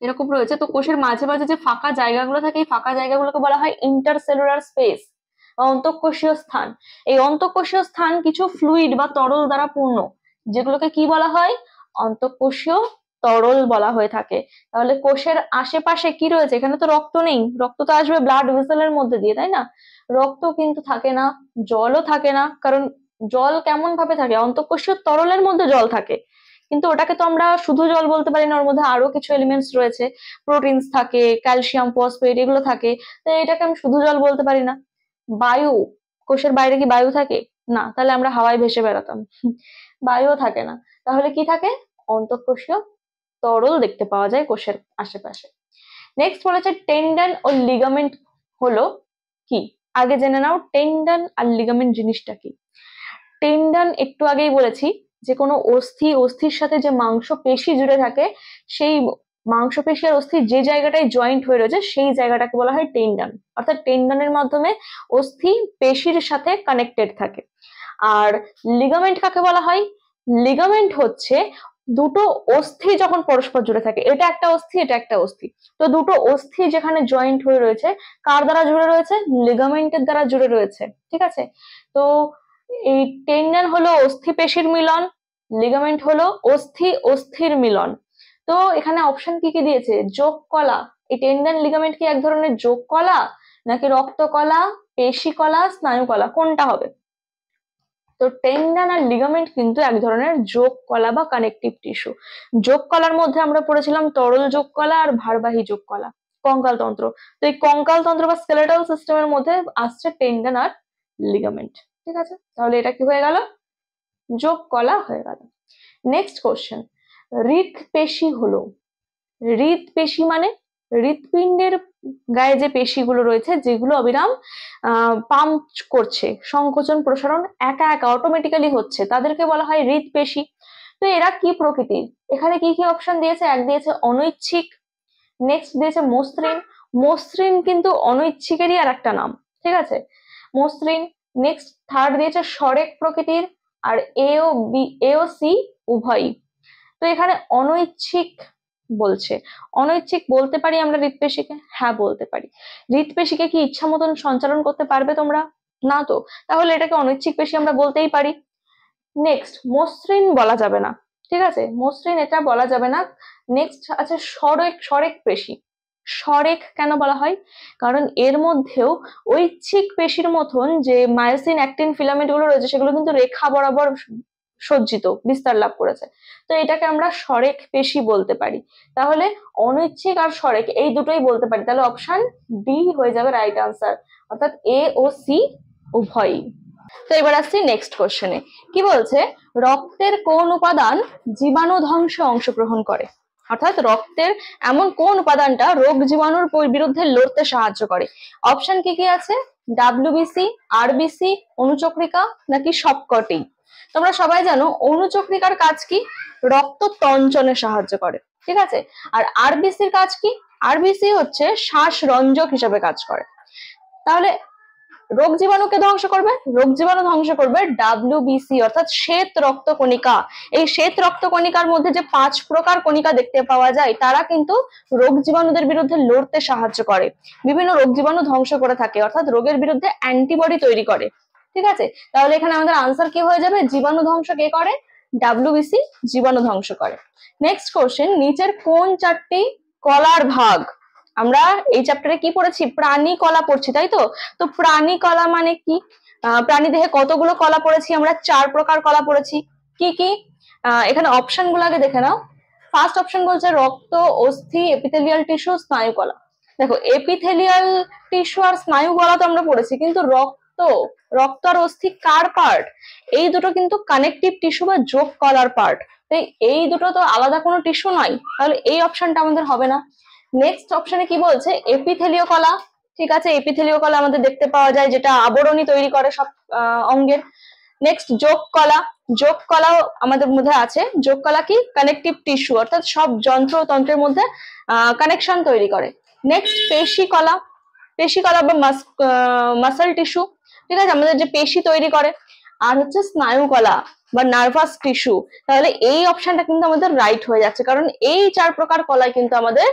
Speaker 1: এরকম রয়েছে, তো কোষের মাঝে মাঝে যে ফাঁকা জায়গাগুলো থাকে এই ফাঁকা জায়গাগুলোকে বলা হয় ইন্টারসেলুলার স্পেস বা অন্তঃকোষীয় স্থান। এই অন্তঃকোষীয় স্থান কিছু ফ্লুইড বা তরল দ্বারা পূর্ণ, যেগুলোকে কি বলা হয়? অন্তঃকোষীয় তরল বলা হয়ে থাকে। তাহলে কোষের আশেপাশে কি রয়েছে? এখানে তো রক্ত নেই, রক্ত তো আসবে ব্লাড ভেসেলের মধ্যে দিয়ে, তাই না? রক্ত কিন্তু থাকে না, জলও থাকে না, কারণ জল কেমন ভাবে থাকে? অন্তঃকোষীয় তরলের মধ্যে জল থাকে, কিন্তু ওটাকে তো আমরা শুধু জল বলতে পারি না, ওর মধ্যে আরো কিছু এলিমেন্টস রয়েছে, প্রোটিনস থাকে, ক্যালসিয়াম, ফসফেট এগুলো থাকে, তো এটাকে আমি শুধু জল বলতে পারি না। বায়ু, কোষের বাইরে কি বায়ু থাকে? না, তাহলে আমরা হাওয়ায় ভেসে বেড়াতাম। বায়ুও থাকে না, তাহলে কি থাকে? অন্তঃকোষীয় তরল দেখতে পাওয়া যায় কোষের আশেপাশে। নেক্সট বলেছে টেন্ডন ও লিগামেন্ট হলো কি? আগে জেনে নাও টেন্ডন আর লিগামেন্ট জিনিসটা কি। টেন্ডন একটু আগেই বলেছি, যে কোনো অস্থির সাথে যে মাংস পেশি জুড়ে থাকে, সেই মাংসপেশি আর অস্থি যে জায়গাটায় জয়েন্ট হয়ে রয়েছে সেই জায়গাটাকে বলা হয় টেন্ডন। অর্থাৎ টেন্ডনের মাধ্যমে অস্থি পেশির সাথে কানেক্টেড থাকে। আর লিগামেন্ট কাকে বলা হয়? লিগামেন্ট হচ্ছে দুটো অস্থি যখন পরস্পর জুড়ে থাকে, এটা একটা অস্থি, এটা একটা অস্থি, তো দুটো অস্থি যেখানে জয়েন্ট হয়ে রয়েছে, কার দ্বারা জুড়ে রয়েছে? লিগামেন্টের দ্বারা জুড়ে রয়েছে, ঠিক আছে? তো এই টেন্ডন হলো অস্থি পেশির মিলন, লিগামেন্ট হলো অস্থি অস্থির মিলন। তো এখানে অপশন কি কি দিয়েছে? যোগ কলা। এই টেন্ডন লিগামেন্ট কি এক ধরনের যোগ কলা, নাকি রক্ত কলা, পেশি কলা, স্নায়ু কলা, কোনটা হবে? তো টেন্ডন আর লিগামেন্ট কিন্তু এক ধরনের যোগ কলা বা কানেকটিভ টিস্যু। যোগ কলার মধ্যে আমরা পড়েছিলাম তরল যোগ কলা আর ভারবাহী যোগ কলা, কঙ্কাল তন্ত্র। তো এই কঙ্কাল তন্ত্র বা স্কেলেটাল সিস্টেমের মধ্যে আসছে টেন্ডন আর লিগামেন্ট, ঠিক আছে? তাহলে এটা কি হয়ে গেল? যোগ কলা হয়ে গেল। নেক্সট কোশ্চেন, হৃৎপেশি হলো, হৃৎপেশি মানে হৃৎপিণ্ডের গায়ে যে পেশিগুলো রয়েছে যেগুলো অবিরাম পাম্প করছে, সংকোচন প্রসারণ একা একা অটোমেটিক্যালি হচ্ছে, তাদেরকে বলা হয় হৃৎপেশি। তো এরা কি প্রকৃতির? এখানে কি কি অপশন দিয়েছে? এক দিয়েছে অনৈচ্ছিক, নেক্সট দিয়েছে মসৃণ। মসৃণ কিন্তু অনৈচ্ছিকেরই আর একটা নাম, ঠিক আছে? মসৃণ। নেক্সট থার্ড দিয়েছে সরেক প্রকৃতির, আর এ ও বি, এ ও সি উভয়ই। তো এখানে অনৈচ্ছিক বলছে, অনৈচ্ছিক বলতে পারি আমরা হৃৎপেশিকে? হ্যাঁ বলতে পারি। হৃৎপেশিকে কি ইচ্ছা মতন সঞ্চালন করতে পারবে তোমরা? না তো, তাহলে এটাকে অনৈচ্ছিক পেশি আমরা বলতেই পারি। নেক্সট মসৃণ বলা যাবে না, ঠিক আছে? মসৃণ এটা বলা যাবে না। নেক্সট আছে সরেক, সরেক পেশি। সরেক কেন বলা হয়? কারণ এর মধ্যেও ঐচ্ছিক পেশির মতন যে মায়োসিন অ্যাক্টিন ফিলামেন্ট গুলো রয়েছে সেগুলো কিন্তু রেখা বরাবর সজ্জিত, বিস্তার লাভ করেছে, তো এটাকে আমরা সরেক পেশি বলতে পারি। তাহলে অনৈচ্ছিক আর সরেক এই দুটোই বলতে পারি, তাহলে অপশন বি হয়ে যাবে রাইট আনসার, অর্থাৎ এ ও সি উভয়ই। তো এবার আসছি নেক্সট কোশ্চেনে, কি বলছে? রক্তের কোন উপাদান জীবাণু ধ্বংসে অংশগ্রহণ করে? অর্থাৎ রক্তের এমন কোন উপাদানটা রোগ জীবাণুর বিরুদ্ধে লড়তে সাহায্য করে? অপশন কি কি আছে? ডাব্লিউবিসি, আরবিসি, অনুচক্রিকা, নাকি সবকটি? তোমরা সবাই জানো অনুচক্রিকার কাজ কি? রক্ত তঞ্চনে সাহায্য করে, ঠিক আছে? আর আরবিসির কাজ কি? আরবিসি হচ্ছে শ্বাস রঞ্জক হিসেবে কাজ করে। তাহলে রোগ জীবাণুকে ধ্বংস করবে, রোগ জীবাণু ধ্বংস করবে ডাব্লিউবিসি অর্থাৎ শ্বেত রক্ত কণিকা। এই শ্বেত রক্ত কণিকার মধ্যে যে 5 প্রকার কণিকা দেখতে পাওয়া যায় তারা কিন্তু রোগ জীবাণুদের বিরুদ্ধে লড়তে সাহায্য করে, বিভিন্ন রোগ জীবাণু ধ্বংস করে থাকে, অর্থাৎ রোগের বিরুদ্ধে অ্যান্টিবডি তৈরি করে, ঠিক আছে? তাহলে এখানে আমাদের আনসার কি হয়ে যাবে? জীবাণু ধ্বংস কে করে? ডাব্লিউবিসি জীবাণু ধ্বংস করে। নেক্সট কোশ্চেন, নিচের কোন 4টি কলার ভাগ? আমরা এই চ্যাপ্টারে কি পড়েছি? প্রাণী কলা পড়ছি, তাই তো? তো প্রাণী কলা মানে কি? প্রাণী দেহে কতগুলো কলা পড়েছি আমরা? 4 প্রকার কলা পড়েছি। কি কি? এখানে অপশন গুলো আগে দেখে নাও। ফার্স্ট অপশন বলছে রক্ত, অস্থি, এপিথেলিয়াল টিস্যু, স্নায়ু কলা। দেখো এপিথেলিয়াল টিস্যু আর স্নায়ু কলা তো আমরা পড়েছি, কিন্তু রক্ত, রক্ত আর অস্থি কার পার্ট? এই দুটো কিন্তু কানেকটিভ টিস্যু বা যোগ কলার পার্ট, তাই এই দুটো তো আলাদা কোনো টিস্যু নয়, তাহলে এই অপশনটা আমাদের হবে না। নেক্সট অপশনে কি বলছে? এপিথেলীয় কলা, ঠিক আছে, এপিথেলীয় কলা আমাদের দেখতে পাওয়া যায়, যেটা আবরণী তৈরি করে সব অঙ্গের। নেক্সট যোগ কলা। যোগ কলাও আমাদের মধ্যে আছে। যোগ কলা কি? কানেকটিভ টিস্যু, অর্থাৎ সব যন্ত্রের মধ্যে কানেকশন তৈরি করে। নেক্সট পেশি কলা। পেশি কলা বা মাসল টিস্যু, ঠিক আছে, আমাদের যে পেশি তৈরি করে। আর হচ্ছে স্নায়ু কলা বা নার্ভাস টিস্যু। তাহলে এই অপশনটা কিন্তু আমাদের রাইট হয়ে যাচ্ছে, কারণ এই 4 প্রকার কলাই কিন্তু আমাদের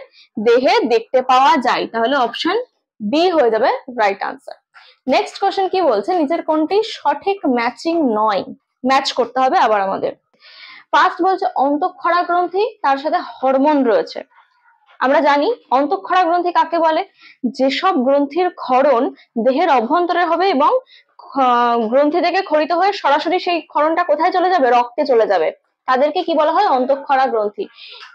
Speaker 1: দেহে দেখতে পাওয়া যায়। তাহলে অপশন বি হয়ে যাবে রাইট আনসার। নেক্সট কোশ্চেন কি বলছে, নিচের কোনটি সঠিক ম্যাচিং নয়? ম্যাচ করতে হবে আবার আমাদের। ফার্স্ট বলছে অন্তঃক্ষরা গ্রন্থি, তার সাথে হরমোন রয়েছে। আমরা জানি অন্তঃক্ষরা গ্রন্থি কাকে বলে? যেসব গ্রন্থির ক্ষরণ দেহের অভ্যন্তরে হবে এবং গ্রন্থি থেকে ক্ষরিত হয়ে সরাসরি সেই ক্ষরণটা কোথায় চলে যাবে? রক্তে চলে যাবে, তাদেরকে কি বলা হয়? অন্তঃক্ষরা গ্রন্থি।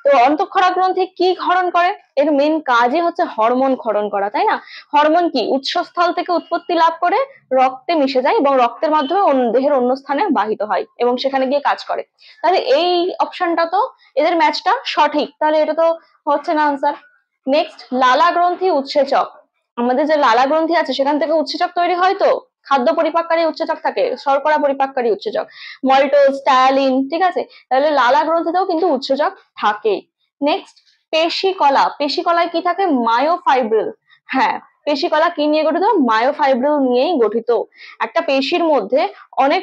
Speaker 1: তো অন্তঃক্ষরা গ্রন্থি কি ক্ষরণ করে? এর মেন কাজই হচ্ছে হরমোন ক্ষরণ করা, তাই না? হরমোন কি? উৎসস্থল থেকে উৎপত্তি লাভ করে রক্তে মিশে যায় এবং রক্তের মাধ্যমে দেহের অন্য স্থানে বাহিত হয় এবং সেখানে গিয়ে কাজ করে। তাহলে এই অপশনটা তো, এদের ম্যাচটা সঠিক, তাহলে এটা তো হচ্ছে না আনসার। নেক্সট লালা গ্রন্থি উৎসেচক। আমাদের যে লালা গ্রন্থি আছে সেখান থেকে উৎসেচক তৈরি হয়, তো খাদ্য পরিপাককারী উৎসেচক থাকে, শর্করা পরিপাককারী উৎসেচক, মল্টোজ, স্টায়ালিন, ঠিক আছে। তাহলে লালা গ্রন্থিতেও কিন্তু উৎসেচক থাকে। নেক্সট পেশি কলা। পেশি কলায় কি থাকে? মায়োফাইব্রিল। হ্যাঁ, পেশি কলা কি নিয়ে গঠিত? মায়োফাইব্রিল নিয়েই গঠিত। একটা পেশির মধ্যে অনেক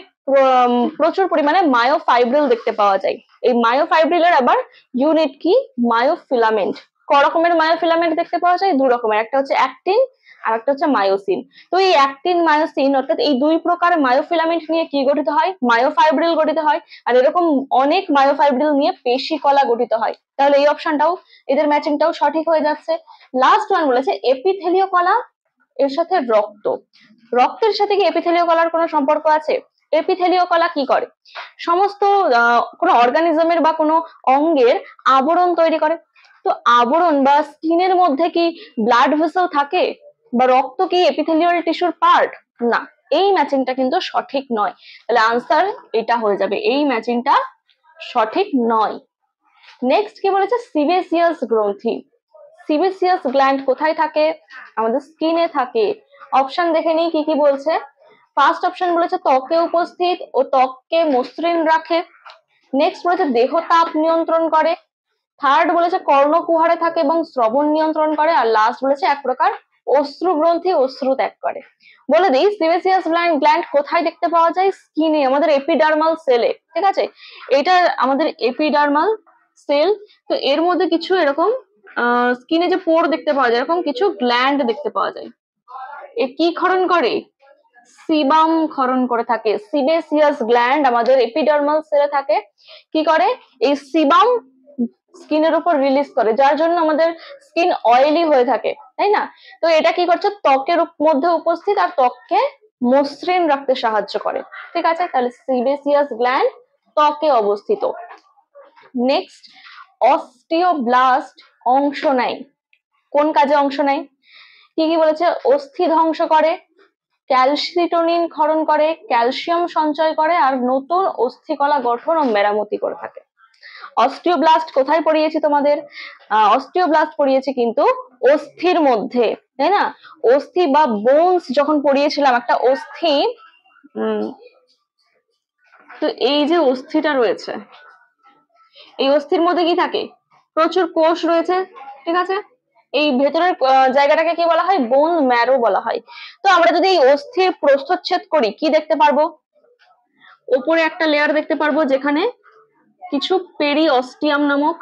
Speaker 1: প্রচুর পরিমাণে মায়োফাইব্রিল দেখতে পাওয়া যায়। এই মায়োফাইব্রিলের আবার ইউনিট কি? মায়োফিলামেন্ট। ক রকমের মায়োফিলামেন্ট দেখতে পাওয়া যায়? 2 রকমের, একটা হচ্ছে অ্যাক্টিন আর একটা হচ্ছে মায়োসিন। তো এই অ্যাক্টিন মায়োসিন অর্থাৎ এই 2 প্রকার মায়োফিলামেন্ট নিয়ে কি গঠিত হয়? মায়োফাইব্রিল গঠিত হয়। আর এরকম অনেক মায়োফাইব্রিল নিয়ে পেশি কলা গঠিত হয়। তাহলে এই অপশনটাও, এদের ম্যাচিংটাও সঠিক হয়ে যাচ্ছে। লাস্ট ওয়ান বলেছে এপিথেলীয় কলা, এর সাথে রক্ত। রক্তের সাথে কি এপিথেলীয় কলার কোনো সম্পর্ক আছে? এপিথেলীয় কলা কি করে? সমস্ত কোনো অর্গানিজমের বা কোনো অঙ্গের আবরণ তৈরি করে। তো আবরণ বা স্কিনের মধ্যে কি ব্লাড ভেসেল থাকে? বা রক্ত কি এপিথেলিয়াল টিস্যুর পার্ট? না, এই ম্যাচিংটা কিন্তু সঠিক নয়। তাহলে আনসার এটা হয়ে যাবে, এই ম্যাচিংটা সঠিক নয়। নেক্সট কি বলেছে? সিবেসিয়াস গ্রন্থি। সিবেসিয়াস গ্ল্যান্ড কোথায় থাকে? আমাদের স্কিনে থাকে। অপশন দেখে নিই কি কি বলছে। ফার্স্ট অপশন বলেছে ত্বকে উপস্থিত ও ত্বককে মসৃণ রাখে। নেক্সট বলেছে দেহ তাপ নিয়ন্ত্রণ করে। থার্ড বলেছে কর্ণকুহারে থাকে এবং শ্রবণ নিয়ন্ত্রণ করে। আর লাস্ট বলেছে এক প্রকার অশ্রু গ্রন্থি, অশ্রু ত্যাগ করে। বলে দিই, সিবেসিয়াস গ্ল্যান্ড কোথায় দেখতে পাওয়া যায়? স্কিনে, আমাদের এপিডার্মাল সেলে, ঠিক আছে। এটা আমাদের এপিডার্মাল সেল। তো এর মধ্যে কিছু এরকম স্কিনে যে পোর দেখতে পাওয়া যায়, এরকম কিছু গ্ল্যান্ড দেখতে পাওয়া যায়। এ কি ক্ষরণ করে? সিবাম ক্ষরণ করে থাকে। সিবেসিয়াস গ্ল্যান্ড আমাদের এপিডার্মাল সেলে থাকে। কি করে? এই সিবাম স্কিনের উপর রিলিজ করে, যার জন্য আমাদের স্কিন অয়েলি হয়ে থাকে, তাই না? তো এটা কি করছে? ত্বকের মধ্যে উপস্থিত আর ত্বককে মসৃণ রাখতে সাহায্য করে, ঠিক আছে। তাহলে সিবেসিয়াস গ্ল্যান্ড ত্বকে অবস্থিত। নেক্সট অস্টিওব্লাস্ট অংশ নেয়। কোন কাজে অংশ নেয়? কি কি বলেছে? অস্থি ধ্বংস করে, ক্যালসিটোনিন ক্ষরণ করে, ক্যালসিয়াম সঞ্চয় করে আর নতুন অস্থিকলা গঠন ও মেরামতি করে থাকে। অস্টিওব্লাস্ট কোথায় পড়িয়েছি তোমাদের? অস্টিওব্লাস্ট পড়িয়েছি কিন্তু অস্থির মধ্যে, তাই না? অস্থি বা বোনস যখন পড়িয়েছিলাম, একটা অস্থি, তো এই যে অস্থিটা রয়েছে, এই অস্থির মধ্যে কি থাকে? প্রচুর কোষ রয়েছে, ঠিক আছে। এই ভেতরের জায়গাটাকে কি বলা হয়? বোন ম্যারো বলা হয়। তো আমরা যদি এই অস্থির প্রস্থচ্ছেদ করি, কি দেখতে পারবো? ওপরে একটা লেয়ার দেখতে পারবো যেখানে কিছু পেরিঅস্টিয়াম নামক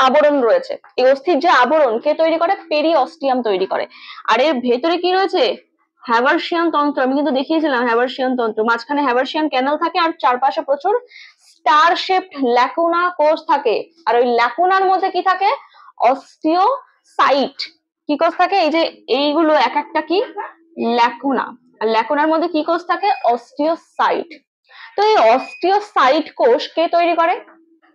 Speaker 1: আবরণ রয়েছে। এই অস্থির যে আবরণ কে তৈরি করে? পেরিঅস্টিয়াম তৈরি করে। আর এর ভেতরে কি রয়েছে? হ্যাভার্সিয়ান তন্ত্র। আমি কিন্তু দেখিয়েছিলাম হ্যাভার্সিয়ান তন্ত্র। মাঝখানে হ্যাভার্সিয়ান ক্যানাল থাকে আর চারপাশে প্রচুর স্টার শেপড ল্যাকুনা কোষ থাকে। আর ওই ল্যাকুনার মধ্যে কি থাকে? অস্টিওসাইট। কি কোষ থাকে? এই যে এইগুলো এক একটা কি? ল্যাকুনা। আর ল্যাকুনার মধ্যে কি কোষ থাকে? অস্টিওসাইট। তো এই অস্টিওসাইট কোষ কে তৈরি করে?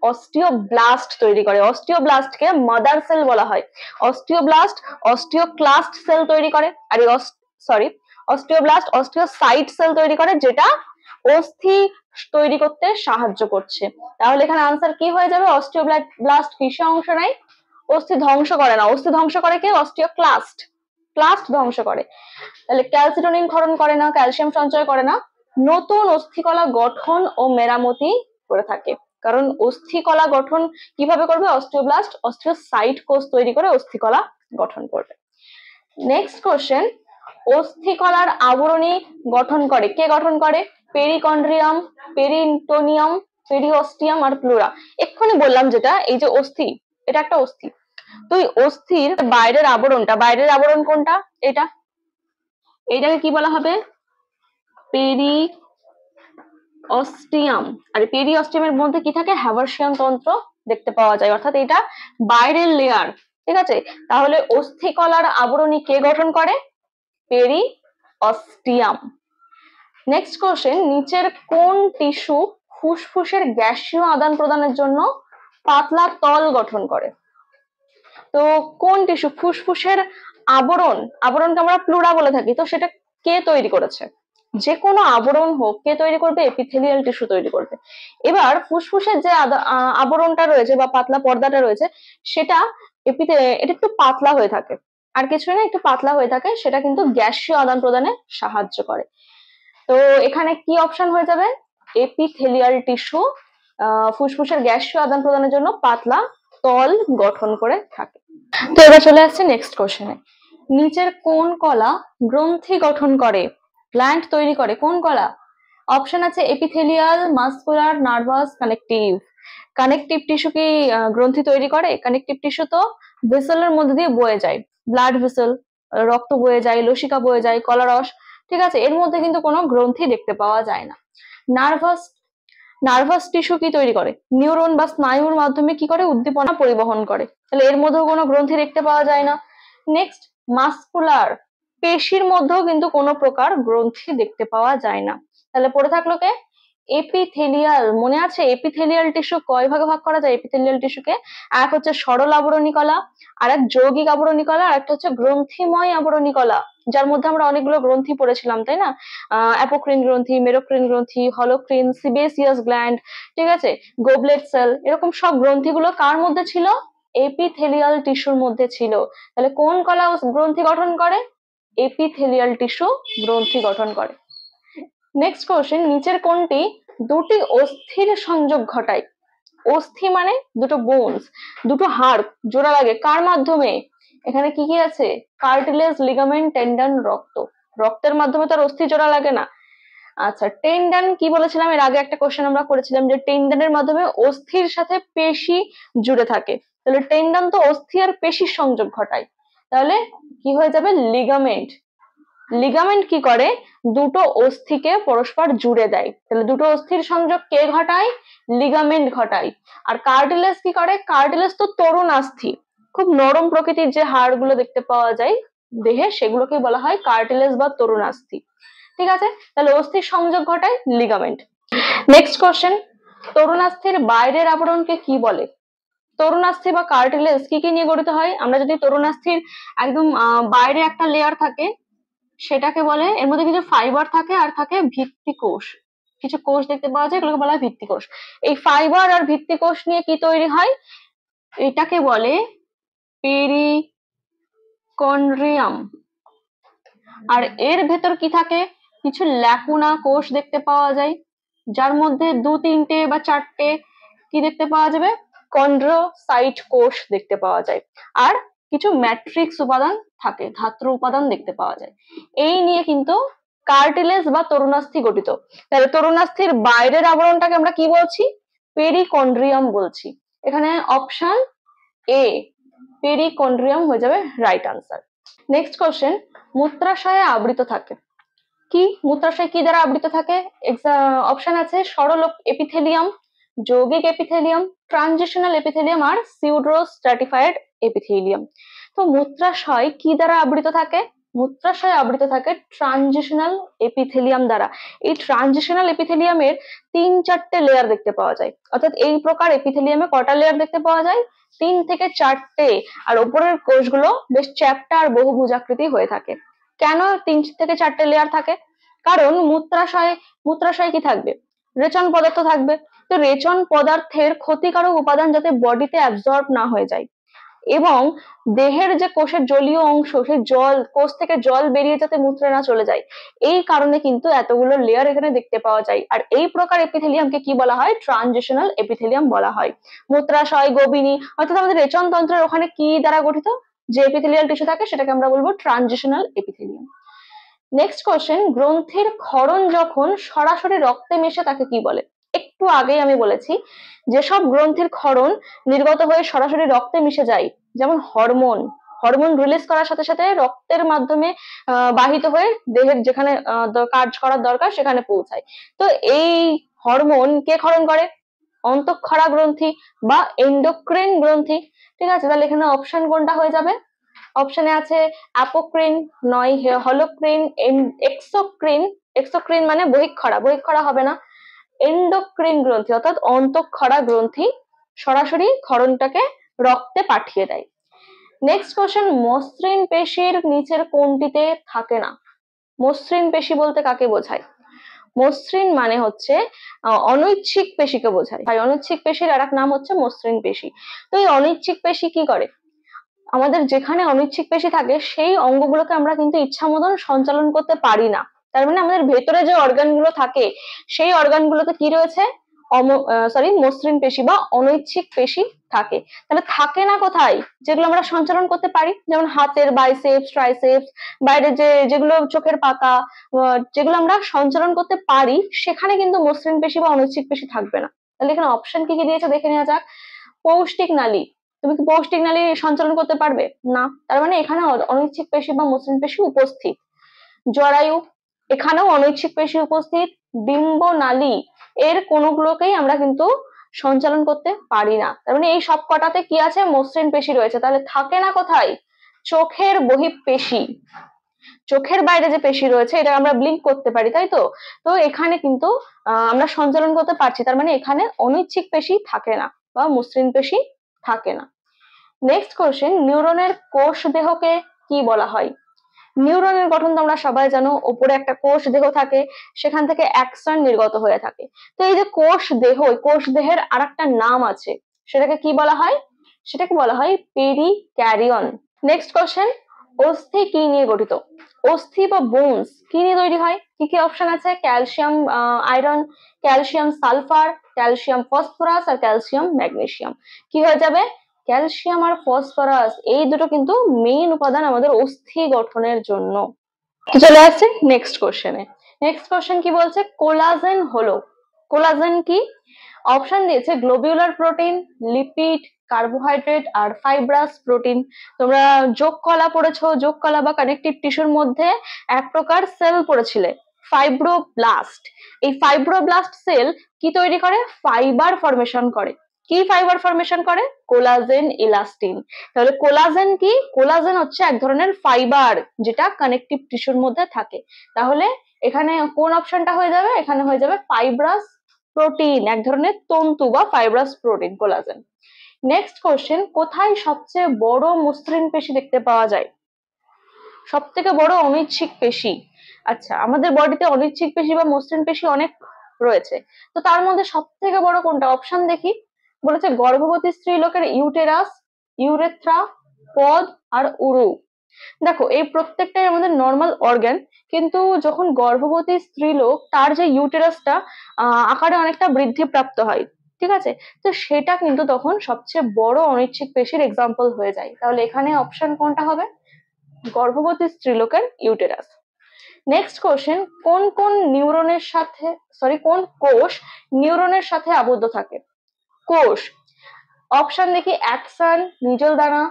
Speaker 1: অস্টিওব্লাস্ট তৈরি করে। অস্টিওব্লাস্টকে মাদার সেল বলা হয়। অস্টিওব্লাস্ট অস্টিওক্লাস্ট সেল তৈরি করে। আর এই অস্টিওব্লাস্ট অস্টিওসাইট সেল তৈরি করে, যেটা অস্থি তৈরি করতে সাহায্য করছে। তাহলে এখানে আনসার কি হয়ে যাবে? অস্টিওব্লাস্ট কিসে অংশ নেয়? অস্থি ধ্বংস করে না। অস্থি ধ্বংস করে কে? অস্টিওক্লাস্ট। প্লাস্ট ধ্বংস করে। তাহলে ক্যালসিটোনিন ক্ষরণ করে না, ক্যালসিয়াম সঞ্চয় করে না, নতুন অস্থিকলা গঠন ও মেরামতি করে থাকে। কারণ অস্থিকলা গঠন কিভাবে করবে? অস্টিওব্লাস্ট অস্টিওসাইট কোষ তৈরি করে অস্থিকলা গঠন করবে। নেক্সট কোশ্চেন, অস্থিকলার আবরণী গঠন করে কে গঠন করে? পেরিকন্ড্রিয়াম, পেরিটোনিয়াম, পেরিওস্টিয়াম আর প্লুরা। এক্ষুনি বললাম যেটা, এই যে অস্থি, এটা একটা অস্থি। তো এই অস্থির বাইরের আবরণটা, বাইরের আবরণ কোনটা? এটা, এইটাকে কি বলা হবে? পেরিওস্টিয়াম। আর পেরিওস্টিয়ামের মধ্যে কি থাকে? হ্যাভার্সিয়ান তন্ত্র দেখতে পাওয়া যায়, অর্থাৎ এটা বাইরের লেয়ার। ঠিক আছে, তাহলে অস্থিকলার আবরণী কে গঠন করে? পেরিওস্টিয়াম। নেক্সট কোশ্চেন, নিচের কোন টিস্যু ফুসফুসের গ্যাসীয় আদান প্রদানের জন্য পাতলা তল গঠন করে? তো কোন টিস্যু ফুসফুসের আবরণ, আবরণকে আমরা প্লুরা বলে থাকি, তো সেটা কে তৈরি করেছে? যে কোনো আবরণ হোক, কে তৈরি করবে? এপিথেলিয়াল টিস্যু তৈরি করবে। এবার ফুসফুসের যে আবরণটা রয়েছে বা পাতলা পর্দাটা রয়েছে, সেটা এটা একটু পাতলা হয়ে থাকে, আর কিছুই না, একটু পাতলা হয়ে থাকে, সেটা কিন্তু গ্যাসীয় আদান প্রদানে সাহায্য করে। তো এখানে কি অপশন হয়ে যাবে? এপিথেলিয়াল টিস্যু ফুসফুসের গ্যাসীয় আদান প্রদানের জন্য পাতলা তল গঠন করে থাকে। তো এবার চলে আসছে নেক্সট কোশ্চেনে, নিচের কোন কলা গ্রন্থি গঠন করে, গ্ল্যান্ড তৈরি করে? কোন কলা? অপশন আছে epithelial, muscular, nervous, connective. Connective tissue কি গ্রন্থি তৈরি করে? কানেকটিভ টিস্যু তো ভেসেলের মধ্যে দিয়ে বয়ে যায়, ব্লাড ভেসেল, রক্ত বয়ে যায়, লসিকা বয়ে যায়, কলারস। ঠিক আছে, এর মধ্যে কিন্তু কোনো গ্রন্থি দেখতে পাওয়া যায় না। নার্ভাস, নার্ভাস টিস্যু কি তৈরি করে? নিউরন বা স্নায়ুর মাধ্যমে কি করে? উদ্দীপনা পরিবহন করে, তাহলে এর মধ্যেও কোনো গ্রন্থি দেখতে পাওয়া যায় না। নেক্সট, মাসকুলার, পেশির মধ্যেও কিন্তু কোনো প্রকার গ্রন্থি দেখতে পাওয়া যায় না। তাহলে পড়ে থাকলো কে? এপিথেলিয়াল। মনে আছে এপিথেলিয়াল টিস্যু কয় ভাগে ভাগ করা যায়? এপিথেলিয়াল টিস্যুকে এক হচ্ছে সরল আবরণী কলা, আর এক যৌগিক আবরণী কলা, আর একটা হচ্ছে গ্রন্থিময় আবরণী কলা, যার মধ্যে আমরা অনেকগুলো গ্রন্থি পড়েছিলাম, তাই না? অ্যাপোক্রিন গ্রন্থি, মেরোক্রিন গ্রন্থি, হলোক্রিন, সিবেসিয়াস গ্ল্যান্ড, ঠিক আছে, গোবলেট সেল, এরকম সব গ্রন্থিগুলো কার মধ্যে ছিল? এপিথেলিয়াল টিস্যুর মধ্যে ছিল। তাহলে কোন কলা গ্রন্থি গঠন করে? এপিথেলিয়াল টিস্যু গ্রন্থি গঠন করে। নেক্সট কোশ্চেন, নিচের কোনটি দুটি অস্থির সংযোগ ঘটায়? অস্থি মানে দুটো বোনস, দুটো হাড় জোড়া লাগে কার মাধ্যমে? এখানে কি কি আছে? কার্টিলেজ, লিগামেন্ট, টেন্ডন, রক্ত। রক্তের মাধ্যমে তো আর অস্থি জোড়া লাগে না। আচ্ছা, টেন্ডন কি বলেছিলাম? এর আগে একটা কোশ্চেন আমরা করেছিলাম যে টেন্ডনের মাধ্যমে অস্থির সাথে পেশি জুড়ে থাকে, তাহলে টেন্ডন তো অস্থি আর পেশির সংযোগ ঘটায়, তাহলে কি হয়ে যাবে? লিগামেন্ট। লিগামেন্ট কি করে? দুটো অস্থিকে পরস্পর জুড়ে দেয়, তাহলে দুটো অস্থির সংযোগ কে ঘটায়? লিগামেন্ট ঘটায়। আর কার্টিলেজ কি করে? কার্টিলেজ তো তরুণাস্থি, খুব নরম প্রকৃতির যে হাড়গুলো দেখতে পাওয়া যায় দেহে, সেগুলোকে বলা হয় কার্টিলেজ বা তরুণাস্থি। ঠিক আছে, তাহলে অস্থির সংযোগ ঘটায় লিগামেন্ট। নেক্সট কোশ্চেন, তরুণাস্থির বাইরের আবরণকে কি বলে? তরুণাস্থি বা কার্টিলেজ কি কি নিয়ে গঠিত হয়? আমরা যদি তরুণাস্থির একদম বাইরে একটা লেয়ার থাকে, সেটাকে বলে, এর মধ্যে কিছু ফাইবার থাকে আর থাকে ভিত্তি কোষ, কিছু কোষ দেখতে পাওয়া যায়, এগুলোকে বলা হয় ভিত্তি কোষ। এই ফাইবার আর ভিত্তি কোষ নিয়ে কি তৈরি হয়? এটাকে বলে পেরিকন্ড্রিয়াম। আর এর ভেতর কি থাকে? কিছু ল্যাকুনা কোষ দেখতে পাওয়া যায়, যার মধ্যে দু তিনটে বা চারটে কি দেখতে পাওয়া যাবে? কন্ড্রোসাইট কোষ দেখতে পাওয়া যায়। আর কিছু ম্যাট্রিক্স উপাদান থাকে, ধাত্র উপাদান দেখতে পাওয়া যায়। এই নিয়ে কিন্তু কার্টিলেজ বা তরুণাস্থি গঠিত। তাহলে তরুণাস্থির বাইরের আবরণটাকে আমরা কি বলছি? পেরিকন্ড্রিয়াম বলছি। এখানে অপশন এ পেরিকন্ড্রিয়াম হয়ে যাবে রাইট আনসার। নেক্সট কোশ্চেন, মূত্রাশয়ে আবৃত থাকে কি? মূত্রাশয় কি দ্বারা আবৃত থাকে? অপশন আছে সরল এপিথেলিয়াম, যৌগিক এপিথেলিয়াম, ট্রানজিশনাল এপিথেলিয়াম আর সিউডো স্ট্র্যাটিফাইড এপিথেলিয়াম। তো মূত্রাশয় কি দ্বারা আবৃত থাকে? মূত্রাশয় আবৃত থাকে ট্রানজিশনাল এপিথেলিয়াম দ্বারা। এই ট্রানজিশনাল এপিথেলিয়ামের তিন চারটে লেয়ার দেখতে পাওয়া যায়, অর্থাৎ এই প্রকার এপিথেলিয়ামে কটা লেয়ার দেখতে পাওয়া যায়? 3 থেকে 4টে। আর উপরের কোষগুলো বেশ চ্যাপ্টা আর বহুভুজাকৃতি হয়ে থাকে। কেন 3 থেকে 4টে লেয়ার থাকে? কারণ মূত্রাশয়ে কি থাকবে? রেচন পদার্থ থাকবে। তো রেচন পদার্থের ক্ষতিকারক উপাদান যাতে বডিতে অ্যাবজর্ব না হয়ে যায়, এবং দেহের যে কোষের জলীয় অংশ, সেই জল, কোষ থেকে জল বেরিয়ে যাতে মূত্রে না চলে যায়, এই কারণে কিন্তু এতগুলো লেয়ার এখানে দেখতে পাওয়া যায়। আর এই প্রকার এপিথেলিয়ামকে কি বলা হয়? ট্রানজিশনাল এপিথেলিয়াম বলা হয়। মূত্রাশয়, গোবিনী, অর্থাৎ আমাদের রেচন তন্ত্রের ওখানে কি দ্বারা গঠিত যে এপিথেলিয়াল টিস্যু থাকে সেটাকে আমরা বলবো ট্রানজিশনাল এপিথেলিয়াম। নেক্সট কোশ্চেন, গ্রন্থির ক্ষরণ যখন সরাসরি রক্তে মেশে তাকে কি বলে? একটু আগেই আমি বলেছি যেসব গ্রন্থির ক্ষরণ নির্গত হয়ে সরাসরি রক্তে মিশে যায়, যেমন হরমোন, হরমোন রিলিজ করার সাথে সাথে রক্তের মাধ্যমে বাহিত হয়ে দেহের যেখানে কাজ করার দরকার সেখানে পৌঁছায়। তো এই হরমোন কে ক্ষরণ করে? অন্তঃক্ষরা গ্রন্থি বা এন্ডোক্রিন গ্রন্থি। ঠিক আছে, তাহলে এখানে অপশন কোনটা হয়ে যাবে? অপশনে আছে অ্যাপোক্রিন, নয় হলোক্রিন, এক্সোক্রিন, এক্সোক্রিন মানে বহিঃক্ষরা, বহিঃক্ষরা হবে না, এন্ডোক্রিন গ্রন্থি অর্থাৎ অন্তঃক্ষরা গ্রন্থি সরাসরি ক্ষরণটাকে রক্তে পাঠিয়ে দেয়। নেক্সট কোশ্চেন, মসৃণ পেশির নিচের কোনটিতে থাকে না? মসৃণ পেশি বলতে কাকে বোঝায়? মসৃণ মানে হচ্ছে অনৈচ্ছিক পেশিকে বোঝায়। তাই অনৈচ্ছিক পেশির আর এক নাম হচ্ছে মসৃণ পেশি। তো এই অনৈচ্ছিক পেশি কি করে? আমাদের যেখানে অনৈচ্ছিক পেশি থাকে সেই অঙ্গগুলোকে আমরা কিন্তু ইচ্ছা মতন সঞ্চালন করতে পারি না। তার মানে আমাদের ভেতরে যে অর্গান গুলো থাকে সেই অর্গান গুলোতে কি রয়েছে? মসৃণ পেশি বা অনৈচ্ছিক পেশি থাকে। তাহলে থাকে না কোথায়? যেগুলো আমরা সঞ্চালন করতে পারি, যেমন হাতের বাইসেপস, ট্রাইসেপস, বাইরে যেগুলো চোখের পাতা, যেগুলো আমরা সঞ্চালন করতে পারি সেখানে কিন্তু মসৃণ পেশি বা অনৈচ্ছিক পেশি থাকবে না। তাহলে এখানে অপশন কি কি দিয়েছে দেখে নেওয়া যাক। পৌষ্টিক নালী, তুমি কি পৌষ্টিক নালী সঞ্চালন করতে পারবে? না, তার মানে এখানে অনৈচ্ছিক পেশি বা মসৃণ পেশি উপস্থিত। জরায়ু, এখানেও অনৈচ্ছিক পেশি উপস্থিত। ডিম্ব নালী, এর কোনগুলোকেই আমরা কিন্তু সঞ্চালন করতে পারি না। তার মানে এই সব কটাতে কি আছে? মসৃণ পেশি রয়েছে। তাহলে থাকে না কোথায়? চোখের বহিঃপেশি, চোখের বাইরে যে পেশি রয়েছে এটা আমরা ব্লিঙ্ক করতে পারি, তাই তো? তো এখানে কিন্তু আমরা সঞ্চালন করতে পারছি, তার মানে এখানে অনৈচ্ছিক পেশি থাকে না বা মসৃণ পেশি থাকে না। নেক্সট কোশ্চেন, নিউরনের কোষ দেহকে কি বলা হয়? নিউরনের গঠন তোমরা সবাই জানো, উপরে একটা কোষ দেহ থাকে, সেখান থেকে অ্যাক্সন নির্গত হয়ে থাকে। তো এই যে কোষ দেহ, কোষ দেহের আর একটা নাম আছে, সেটাকে কি বলা হয়? সেটাকে বলা হয় পেরিক্যারিয়ন। নেক্সট কোশ্চেন, অস্থি কি নিয়ে গঠিত? অস্থি বা বোনস কি নিয়ে তৈরি হয়? কি কি অপশন আছে? Calcium iron, calcium sulphur, calcium phosphorus আর ক্যালসিয়াম ম্যাগনেসিয়াম। কি হয়ে যাবে? ক্যালসিয়াম আর ফসফরাস, এই দুটো কিন্তু মেইন উপাদান আমাদের অস্থি গঠনের জন্য। চলে আসছে নেক্সট কোশ্চেনে। নেক্সট কোশ্চেন কি বলছে? কোলাজেন হলো, কোলাজেন কি? অপশন দিয়েছে গ্লোবিউলার প্রোটিন, লিপিড, কার্বোহাইড্রেট আর ফাইব্রাস প্রোটিন। তোমরা যোগ কলা পড়েছো, যোগ কলা বা কানেকটিভ টিস্যুর মধ্যে এক প্রকার সেল পড়েছিলে, ফাইব্রোব্লাস্ট। এই ফাইব্রোব্লাস্ট সেল কি তৈরি করে? ফাইবার ফরমেশন করে। কি ফাইবার ফরমেশন করে? Collagen, elastin. তাহলে কোলাজেন কি? কোলাজেন হচ্ছে এক ধরনের ফাইবার যেটা কানেকটিভ টিস্যুর মধ্যে থাকে। তাহলে এখানে কোন অপশনটা হয়ে যাবে? এখানে হয়ে যাবে ফাইব্রাস প্রোটিন, এক ধরনের তন্তু বা fibrous protein collagen. Next question, কোথায় সবচেয়ে বড় মসৃণ পেশি দেখতে পাওয়া যায়? সব থেকে বড় অনৈচ্ছিক পেশি। আচ্ছা, আমাদের বডিতে অনৈচ্ছিক পেশি বা মসৃণ পেশি অনেক রয়েছে, তো তার মধ্যে সব থেকে বড় কোনটা? অপশন দেখি। বলেছে গর্ভবতী স্ত্রীলোকের ইউটেরাস, ইউরেথ্রা, পদ আর উরু। দেখো এই প্রত্যেকটাই আমাদের নর্মাল অর্গান, কিন্তু যখন গর্ভবতী স্ত্রীলোক তার যে ইউটেরাসটা আকারে অনেকটা বৃদ্ধি প্রাপ্ত হয়, ঠিক আছে, তো সেটা কিন্তু তখন সবচেয়ে বড় অনৈচ্ছিক পেশির এক্সাম্পল হয়ে যায়। তাহলে এখানে অপশন কোনটা হবে? গর্ভবতী স্ত্রীলোকের ইউটেরাস। নেক্সট কোশ্চেন, কোন কোন নিউরনের সাথে কোন কোষ নিউরনের সাথে আবদ্ধ থাকে? কোষ, অপশন দেখি অ্যাক্সন, নিজল দানা,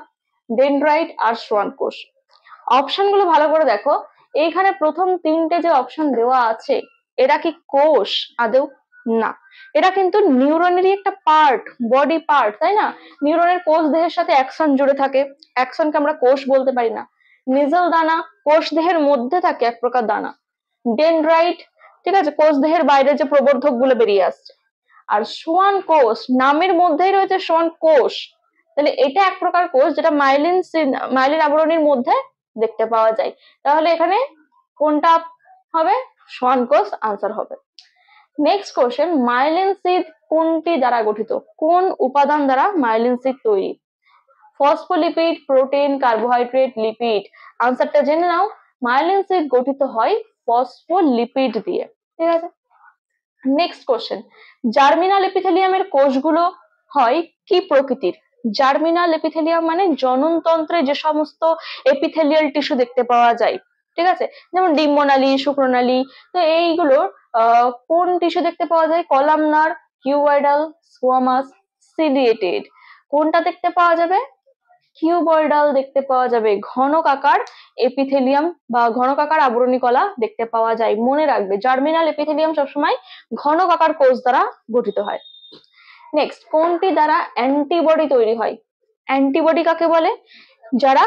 Speaker 1: ডেনড্রাইট আর সোয়ান কোষ। অপশন গুলো ভালো করে দেখো, এইখানে প্রথম তিনটে যে অপশন দেওয়া আছে এরা কি কোষ আদৌ? না, এরা কিন্তু নিউরনেরই একটা পার্ট, বডি পার্ট, তাই না? নিউরনের কোষ দেহের সাথে অ্যাক্সন জুড়ে থাকে, অ্যাক্সনকে আমরা কোষ বলতে পারি না। নিজল দানা কোষ দেহের মধ্যে থাকে এক প্রকার দানা। ডেনড্রাইট, ঠিক আছে, কোষ দেহের বাইরে যে প্রবর্ধক গুলো বেরিয়ে আসছে। আর সোয়ান কোষ, নামের মধ্যেই রয়েছে সোয়ান কোষ, তাহলে এটা এক প্রকার কোষ যেটা মাইলিন আবরণীর মধ্যে দেখতে পাওয়া যায়। তাহলে এখানে কোনটা হবে? সোয়ান কোষ আনসার হবে। নেক্সট কোশ্চেন, মাইলিন সিদ কোনটি দ্বারা গঠিত? কোন উপাদান দ্বারা মাইলিন সিদ তৈরি? Phospholipid, protein, carbohydrate, lipid. আনসারটা জেনে নাও, মাইলিন সিড গঠিত হয় ফসফোলিপিড দিয়ে। ঠিক আছে, নেক্সট কোশ্চেন, জার্মিনাল এপিথেলিয়ামের কোষগুলো হয় কি প্রকৃতির? জার্মিনাল এপিথেলিয়াম মানে জননতন্ত্রে যে সমস্ত এপিথেলিয়াল টিস্যু দেখতে পাওয়া যায়, ঠিক আছে, যেমন ডিম্বনালী, শুক্রনালী। তো এইগুলো কোন টিস্যু দেখতে পাওয়া যায়? Columnar, cuboidal, squamous, ciliated. কোনটা দেখতে পাওয়া যাবে? কিউবয়েডাল দেখতে পাওয়া যাবে। ঘনকাকার এপিথেলিয়াম বা ঘনকাকার আবরণী কলা দেখতে পাওয়া যায়। মনে রাখবে, জার্মিনাল এপিথেলিয়াম সবসময় ঘনকাকার কোষ দ্বারা গঠিত হয়। নেক্সট, কোনটি দ্বারা অ্যান্টিবডি তৈরি হয়? অ্যান্টিবডি কাকে বলে? যারা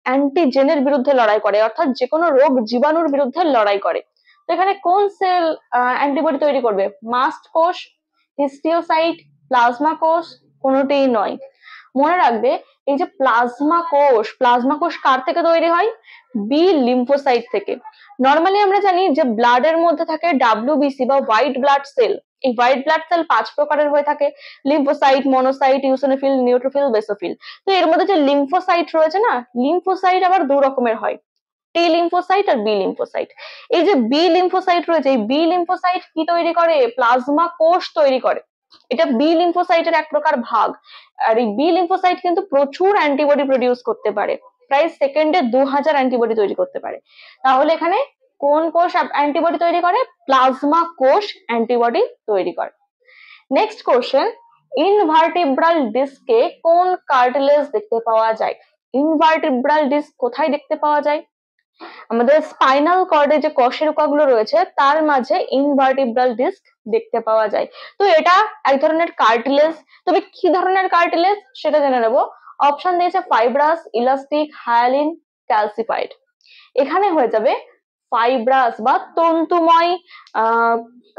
Speaker 1: অ্যান্টিজেনের বিরুদ্ধে লড়াই করে, অর্থাৎ যে কোনো রোগ জীবাণুর বিরুদ্ধে লড়াই করে। তো এখানে কোন সেল অ্যান্টিবডি তৈরি করবে? মাস্ট কোষ, হিস্টিওসাইট, প্লাজমা কোষ, কোনোটিই নয়। মনে রাখবে, এই যে প্লাজমা কোষ কার থেকে তৈরি হয়? বি লিম্ফোসাইট থেকে। নর্মালি আমরা জানি যে ব্লাডের মধ্যে থাকে ডাব্লিউবিসি বা হোয়াইট ব্লাড সেল। এই হোয়াইট ব্লাড সেল 5 প্রকারের হয়ে থাকে: lymphocyte, monocyte, eosinophil, neutrophil, basophil. তো এর মধ্যে যে লিম্ফোসাইট রয়েছে না, লিম্ফোসাইট আবার দু রকমের হয়, টি লিম্ফোসাইট আর বি লিম্ফোসাইট। এই যে বি লিম্ফোসাইট রয়েছে, এই বি লিম্ফোসাইট কি তৈরি করে? প্লাজমা কোষ তৈরি করে। এটা বি লিম্ফোসাইটের এক প্রকার ভাগ। আর এই বি লিম্ফোসাইট কিন্তু প্রচুর অ্যান্টিবডি প্রডিউস করতে পারে, প্রায় সেকেন্ডে 2000 অ্যান্টিবডি তৈরি করতে পারে। তাহলে এখানে কোন কোষ অ্যান্টিবডি তৈরি করে? প্লাজমা কোষ অ্যান্টিবডি তৈরি করে। নেক্সট কোশ্চেন, ইনভার্টিব্রাল ডিস্কে কোন কার্টিলেজ দেখতে পাওয়া যায়? ইনভার্টিব্রাল ডিস্ক কোথায় দেখতে পাওয়া যায়? আমাদের স্পাইনাল কর্ডে যে কশেরুকাগুলো রয়েছে তার মাঝে ইনভার্টিব্রাল ডিস্ক দেখতে পাওয়া যায়। তো এটা এক ধরনের কার্টিলেজ, তবে কি ধরনের কার্টিলেজ সেটা জেনে নেব। অপশন দিয়েছে ফাইব্রাস, ইলাস্টিক, হায়ালিন, ক্যালসিফাইড। এখানে হয়ে যাবে ফাইব্রাস বা তন্তুময়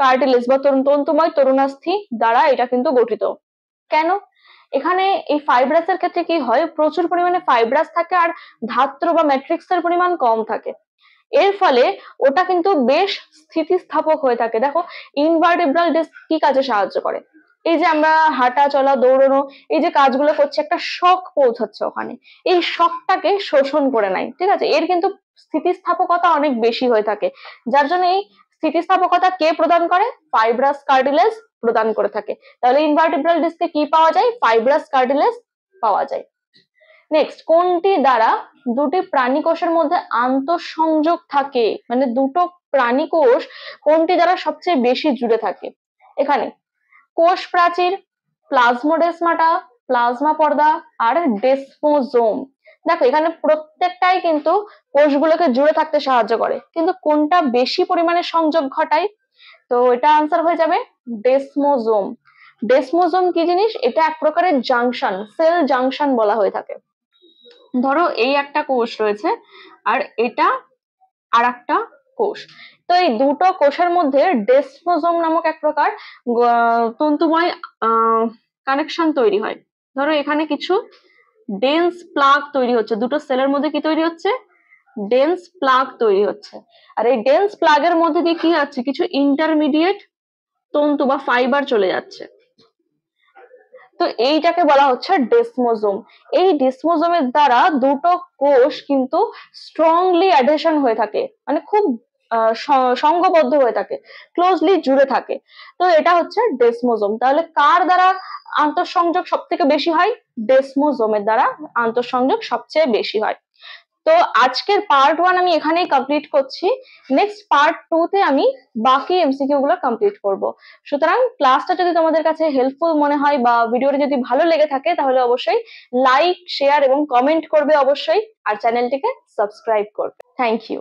Speaker 1: কার্টিলেজ বা তন্তুময় তরুণাস্থি দ্বারা এটা কিন্তু গঠিত। কেন? এখানে এই ফাইব্রাসের ক্ষেত্রে কি হয়, প্রচুর পরিমাণে ফাইব্রাস থাকে আর ধাত্র বা ম্যাট্রিক্সের পরিমাণ কম থাকে। এর ফলে ওটা কিন্তু বেশ স্থিতিস্থাপক হয়ে থাকে। দেখো, ইনভার্টিব্রাল ডিস্ক কি কাজে সাহায্য করে? এই যে আমরা হাঁটা চলা দৌড়ানো এই যে কাজগুলো করছে, একটা শক পৌঁছাচ্ছে ওখানে, এই শকটাকে শোষণ করে নেয়। ঠিক আছে, এর কিন্তু স্থিতিস্থাপকতা অনেক বেশি হয়ে থাকে, যার জন্য এই স্থিতিস্থাপকতা কে প্রদান করে? ফাইব্রাস কার্টিলেজ প্রদান করে থাকে। তাহলে ইনভার্টিব্রাল ডিস্কে কি পাওয়া যায়? ফাইব্রাস কার্টিলেজ পাওয়া যায়। নেক্সট, কোনটি দ্বারা দুটি প্রাণী কোষের মধ্যে আন্তঃসংযোগ থাকে? মানে দুটো প্রাণী কোষ কোনটি দ্বারা সবচেয়ে বেশি জুড়ে থাকে? এখানে কোষ প্রাচীর, প্লাজমোডেসমাটা, প্লাজমা পর্দা আর ডেসমোজোম। দেখো, এখানে প্রত্যেকটাই কিন্তু কোষগুলোকে জুড়ে থাকতে সাহায্য করে, কিন্তু কোনটা বেশি পরিমাণে সংযোগ ঘটায়? তো এটা আনসার হয়ে যাবে ডেসমোজোম। ডেসমোজোম কি জিনিস? এটা এক প্রকারের জাংশন, সেল জাংশন বলা হয়ে থাকে। ধরো এই একটা কোষ রয়েছে আর এটা আর একটা কোষ, তো এই দুটো কোষের মধ্যে ডেসমোজোম নামক এক প্রকার তন্তুময় কানেকশন তৈরি হয়। ধরো এখানে কিছু ডেন্স প্লাগ তৈরি হচ্ছে, দুটো সেলের মধ্যে কি তৈরি হচ্ছে? ডেন্স প্লাগ তৈরি হচ্ছে। আর এই ডেন্স প্লাগের মধ্যে দিয়ে কি হচ্ছে? কিছু ইন্টারমিডিয়েট তন্তু বা ফাইবার চলে যাচ্ছে। তো এইটাকে বলা হচ্ছে ডেসমোজোম। এই ডেসমোজোমের দ্বারা দুটো কোষ কিন্তু স্ট্রংলি অ্যাডহেশন হয়ে থাকে, মানে খুব সংঘবদ্ধ হয়ে থাকে, ক্লোজলি জুড়ে থাকে। তো এটা হচ্ছে ডেসমোজোম। তাহলে কার দ্বারা আন্তঃসংযোগ সব থেকে বেশি হয়? ডেসমোজোমের দ্বারা আন্তঃসংযোগ সবচেয়ে বেশি হয়। তো আজকের পার্ট 1 আমি এখানেই কমপ্লিট করছি। নেক্সট পার্ট 2 তে আমি বাকি এমসিকিউ গুলো কমপ্লিট করব। সুতরাং ক্লাসটা যদি তোমাদের কাছে হেল্পফুল মনে হয় বা ভিডিওটা যদি ভালো লেগে থাকে তাহলে অবশ্যই লাইক, শেয়ার এবং কমেন্ট করবে অবশ্যই, আর চ্যানেলটিকে সাবস্ক্রাইব করবে। Thank you.